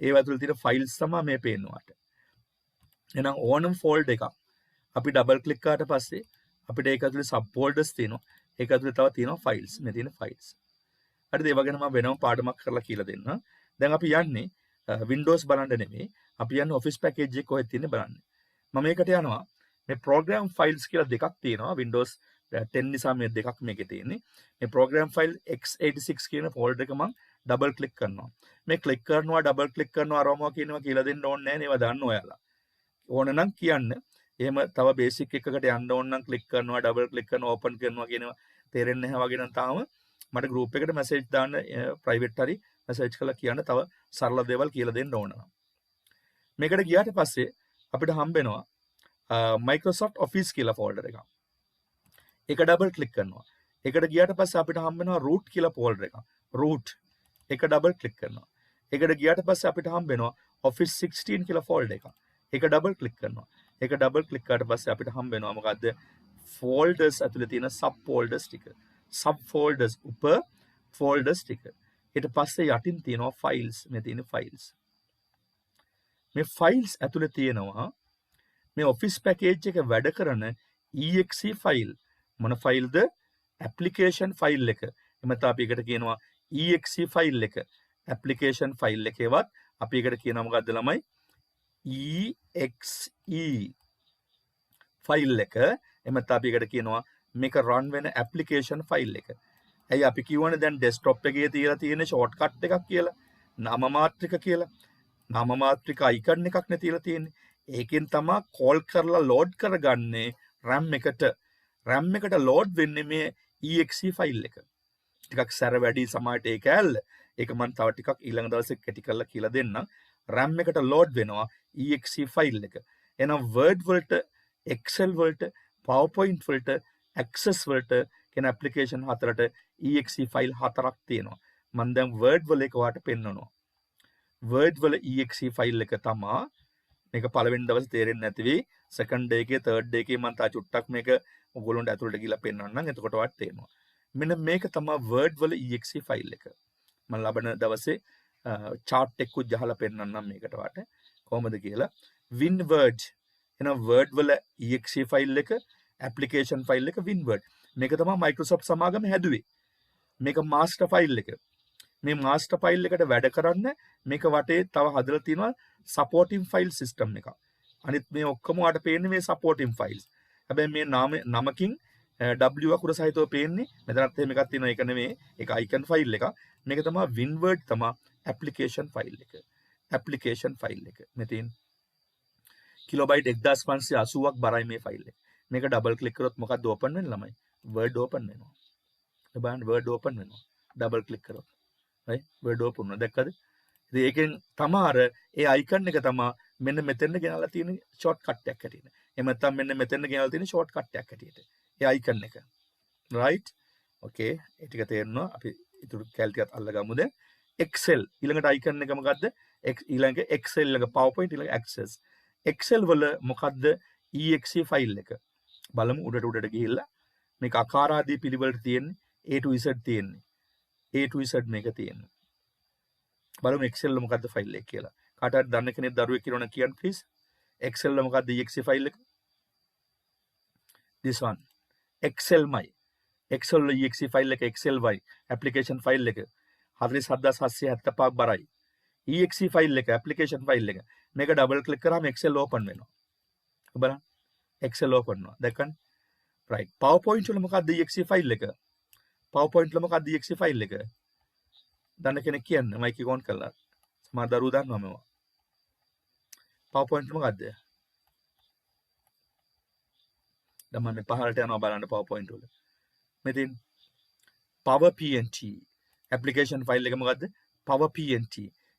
ඒව ඇතුළේ තියෙන ෆයිල්ස් තමයි මේ පේනවාට. එහෙනම් ඕනම ෆෝල්ඩර් එකක් අපි ඩබල් ක්ලික් කරාට පස්සේ අපිට ඒක ඇතුළේ සබ් ෆෝල්ඩර්ස් තියෙනවා. ඒක ඇතුළේ තව තියෙනවා ෆයිල්ස්. මේ තියෙන ෆයිල්ස්. හරිද? ඒ වගේම මම වෙනම පාඩමක් කරලා කියලා දෙන්නම්. දැන් අපි යන්නේ Windows බලන්න නෙමෙයි. අපි යන්නේ Office package එක කොහෙද තියෙන්නේ බලන්න. මම මේකට යනවා. මේ program files කියලා දෙකක් තියෙනවා. Windows 10 නිසා මේ දෙකක් මේකේ තියෙන්නේ. මේ program file x86 කියන folder එක මම double click කරනවා. මේ click කරනවා double click කරනවා අරවනවා කියනවා කියලා දෙන්න ඕනේ නැහැ නේ. ඒවා දන්න ඔයාලා. ඕන නම් කියන්න. එහෙම තව බේසික් එකකට යන්න ඕන නම් ක්ලික් කරනවා ඩබල් ක්ලික් කරනවා ඕපන් කරනවා කියනවා තේරෙන්නේ නැහැ වගේ නම් තාම මට ගෲප් එකට මැසේජ් දාන්න ප්‍රයිවට් හරි මැසේජ් කරලා කියන්න තව සරල දේවල් කියලා දෙන්න ඕන නම් මේකට ගියාට පස්සේ අපිට හම්බ වෙනවා Microsoft Office කියලා ෆෝල්ඩර් එකක්. ඒක ඩබල් ක්ලික් කරනවා. ඒකට ගියාට පස්සේ අපිට හම්බ වෙනවා root කියලා ෆෝල්ඩර් එකක්. root ඒක ඩබල් ක්ලික් කරනවා. ඒකට ගියාට පස්සේ අපිට හම්බ වෙනවා Office 16 කියලා ෆෝල්ඩර් එකක්. ඒක ඩබල් ක්ලික් කරනවා. ඒක ඩබල් ක්ලික් කරාට පස්සේ අපිට හම්බ වෙනවා මොකද්ද? ෆෝල්ඩර්ස් ඇතුලේ තියෙන සබ් ෆෝල්ඩර්ස් ටික. සබ් ෆෝල්ඩර්ස් උප ෆෝල්ඩර්ස් ටික. ඊට පස්සේ යටින් තියෙනවා ෆයිල්ස්. මේ තියෙන ෆයිල්ස්. මේ ෆයිල්ස් ඇතුලේ තියෙනවා මේ ඔෆිස් පැකේජ් එක වැඩ කරන exe ෆයිල්. මොන ෆයිල්ද? ඇප්ලිකේෂන් ෆයිල් එක. එමෙත අපි එකට කියනවා exe ෆයිල් එක. ඇප්ලිකේෂන් ෆයිල් එකේවත් අපි එකට කියනවා මොකද්ද ළමයි? exe ෆයිල් එක. එමෙත් අපි එකට කියනවා මේක රන් වෙන ඇප්ලිකේෂන් ෆයිල් එක. ඇයි අපි කියවනේ දැන් ඩෙස්ක්ටොප් එකේ තියලා තියෙන ෂෝට්කට් එකක් කියලා. නාම මාත්‍රික කියලා. නාම මාත්‍රික අයිකන් එකක් නේ තියලා තියෙන්නේ. ඒකෙන් තමයි කෝල් කරලා ලෝඩ් කරගන්නේ RAM එකට. RAM එකට ලෝඩ් වෙන්නේ මේ exe ෆයිල් එක. ටිකක් සැර වැඩි සමායට ඒක ඇල්ල. ඒක මම තව ටිකක් ඊළඟ දවසේ කැටි කරලා කියලා දෙන්නම්. RAM එකට ලෝඩ් වෙනවා exe ෆයිල් එක. එහෙනම් Word වලට, Excel වලට, PowerPoint වලට, Access වලට කියන ඇප්ලිකේෂන් හතරට exe ෆයිල් හතරක් තියෙනවා. මම දැන් Word වල එක වාට පෙන්නනවා. Word වල exe ෆයිල් එක තමයි මේක පළවෙනි දවසේ තේරෙන්නේ නැති වෙයි. සෙකන්ඩ් ඩේ එකේ තර්ඩ් ඩේ එකේ මම තා චුට්ටක් මේක ඔයගොල්ලන්ට ඇතුළට ගිහලා පෙන්නන්නම්. එතකොට වත් තේරෙනවා. මෙන්න මේක තමයි Word වල exe ෆයිල් එක. මම ලබන දවසේ chart එකකුත් ගහලා පෙන්නන්නම් මේකට වට කොහොමද කියලා. WinWord එන Word වල exe ෆයිල් එක, application ෆයිල් එක WinWord. මේක තමයි Microsoft සමාගම හැදුවේ. මේක master ෆයිල් එක. මේ master ෆයිල් එකට වැඩ කරන්න මේක වටේ තව හදලා තියෙනවා supporting file system එකක්. අනිත් මේ ඔක්කොම වට පේන්නේ මේ supporting files. හැබැයි මේ නමකින් W අකුර සහිතව පේන්නේ. මෙතනත් එහෙම එකක් තියෙනවා. ඒක නෙමෙයි. ඒක icon file එකක්. මේක තමයි WinWord තමයි application file එක. application file එක. මෙතන කිලෝබයිට් 1580ක් බරයි මේ ෆයිල් එක. මේක ඩබල් ක්ලික් කරොත් මොකක්ද ඕපන් වෙන්නේ ළමයි? Word open වෙනවා. ඒ බලන්න Word open වෙනවා. ඩබල් ක්ලික් කරොත්. right? Word open වෙනවා. දැක්කද? ඉතින් ඒකෙන් තමයි අර ඒ icon එක තමයි මෙන්න මෙතෙන්ද ගෙනල්ලා තියෙන shortcut එකක් හැටියට. එහෙම නැත්නම් මෙන්න මෙතෙන්ද ගෙනල්ලා තියෙන shortcut එකක් හැටියට. ඒ icon එක. right? okay. ඒ ටික තේරෙනවා. අපි ඊටු කැල් ටිකත් අල්ලගමු දැන්. Excel ඊළඟට icon එක මොකද්ද? ඊළඟ Excel ළඟ PowerPoint ඊළඟ Access. Excel වල මොකද්ද? exe ෆයිල් එක. බලමු උඩට ගිහිල්ලා මේක ආකාරාදී පිළිවෙලට තියෙන්නේ A to Z තියෙන්නේ. A to Z මේක තියෙන්නේ. බලමු Excel වල මොකද්ද ෆයිල් එක කියලා. කාට හරි දන්න කෙනෙක් දරුවෙක් කියනවා නම් කියන්න please. Excel වල මොකද්ද exe ෆයිල් එක? this one. Excel මයි. Excel වල exe ෆයිල් එක Excel වයි. application ෆයිල් එක 47775ක් බරයි. exe ෆයිල් එක application ෆයිල් එක. මේක ඩබල් ක්ලික් කරාම Excel ඕපන් වෙනවා. බලන්න. Excel ඕපන් වෙනවා. දැක්කන්? right. PowerPoint වල මොකක්ද exe ෆයිල් එක? PowerPoint වල මොකක්ද exe ෆයිල් එක? දන්න කෙනෙක් කියන්න. මයික් එක ඔන් කරලා. සමහර දරුවෝ දන්නවා මේවා. PowerPoint මොකක්ද? දැන් මම පහළට යනවා බලන්න PowerPoint වල. මෙතෙන් Power PNT application ෆයිල් එක මොකද්ද? Power PNT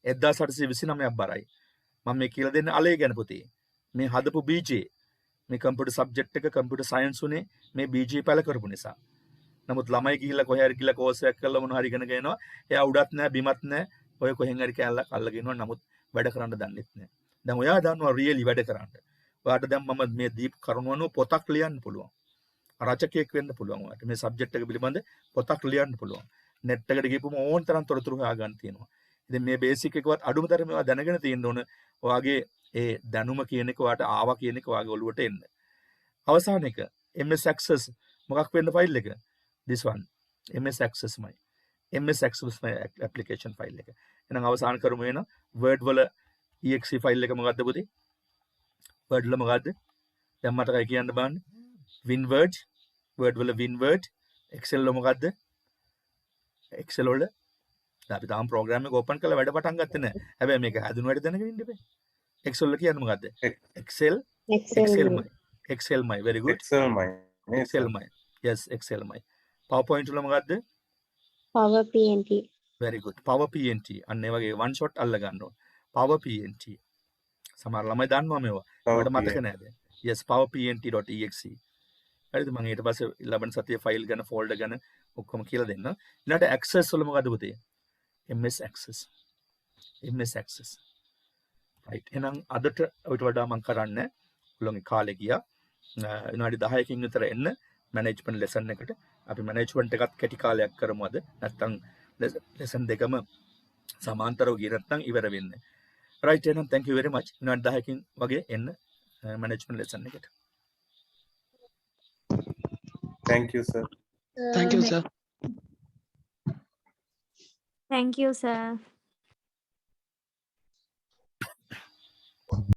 1829ක් බරයි. මම මේ කියලා දෙන්න අලේ ගැන පුතේ. මේ හදපු BJ මේ කම්පියුටර් සබ්ජෙක්ට් එක කම්පියුටර් සයන්ස් උනේ මේ BJ පැල කරපු නිසා. නමුත් ළමයි ගිහිල්ලා කොහේ හරි ගිහිල්ලා කෝස් එකක් කරලා මොනවා හරි ඉගෙන ගෙනවා. එයා උඩත් නැහැ බිමත් නැහැ. ඔය කොහෙන් හරි කැලලක් අල්ලගෙන ඉන්නවා. නමුත් වැඩ කරන්න දන්නෙත් නැහැ. දැන් ඔයා දන්නවා රියලි වැඩ කරන්න. ඔයාට දැන් මම මේ දීප් කරුණවන පොතක් ලියන්න පුළුවන්. රචකයෙක් වෙන්න පුළුවන් ඔයාට. මේ සබ්ජෙක්ට් එක පිළිබඳ පොතක් ලියන්න පුළුවන්. net එකට ගිහපුවම ඕන තරම් තොරතුරු හොයාගන්න තියෙනවා. ඉතින් මේ බේසික් එකවත් අඩුම තරමේ ඔයා දැනගෙන තියෙන්න ඕන. ඔයාගේ ඒ දැනුම කියන එක ඔයාට ආවා කියන එක ඔයාගේ ඔළුවට එන්න. අවසාන එක MS Access මොකක් වෙන්න ෆයිල් එක? this one MS Access මයි. MS Access my application file එක. එහෙනම් අවසන් කරමු එහෙනම් word වල exe ෆයිල් එක මොකද්ද පුතේ? word වල මොකද්ද? දැන් මට කියන්න බලන්න. winword word වල winword excel වල මොකද්ද? excel වල දැන් අපි තාම ප්‍රෝග්‍රෑම් එක ඕපන් කරලා වැඩ පටන් ගත්තේ නැහැ. හැබැයි මේක හදුන වැඩ දැනගෙන ඉන්න බෑ. excel වල කියන්නේ මොකද්ද? excel excelමයි. excelමයි. very good. excelමයි. yes excelමයි. powerpoint වල මොකද්ද? Power PNT. very good. power pnt අන්න ඒ වගේ one shot අල්ල ගන්න ඕන. power pnt සමහර ළමයි දන්නවා මේවා. ඒකට මතක නැහැ දැන්. yes powerpnt.exe. හරිද? මම ඊට පස්සේ 11 සතියේ ෆයිල් ගැන ෆෝල්ඩර් ගැන ඔක්කොම කියලා දෙන්න. ඊළඟට access වල මොකද්ද පුතේ? ms access. ms access. right. එහෙනම් අදට ඔයිට වඩා මම කරන්නේ ඔයගොල්ලෝගේ කාලේ ගියා. විනාඩි 10කින් විතර එන්න මැනේජ්මන්ට් ලෙසන් එකට. අපි මැනේජ්මන්ට් එකත් කැටි කාලයක් කරමු අද. නැත්තම් ලෙසන් දෙකම සමාන්තරව ගිය නැත්නම් ඉවර වෙන්නේ. right එහෙනම් thank you very much. විනාඩි 10කින් වගේ එන්න මැනේජ්මන්ට් ලෙසන් එකට. Thank you, sir. Thank you, sir. Thank you, sir.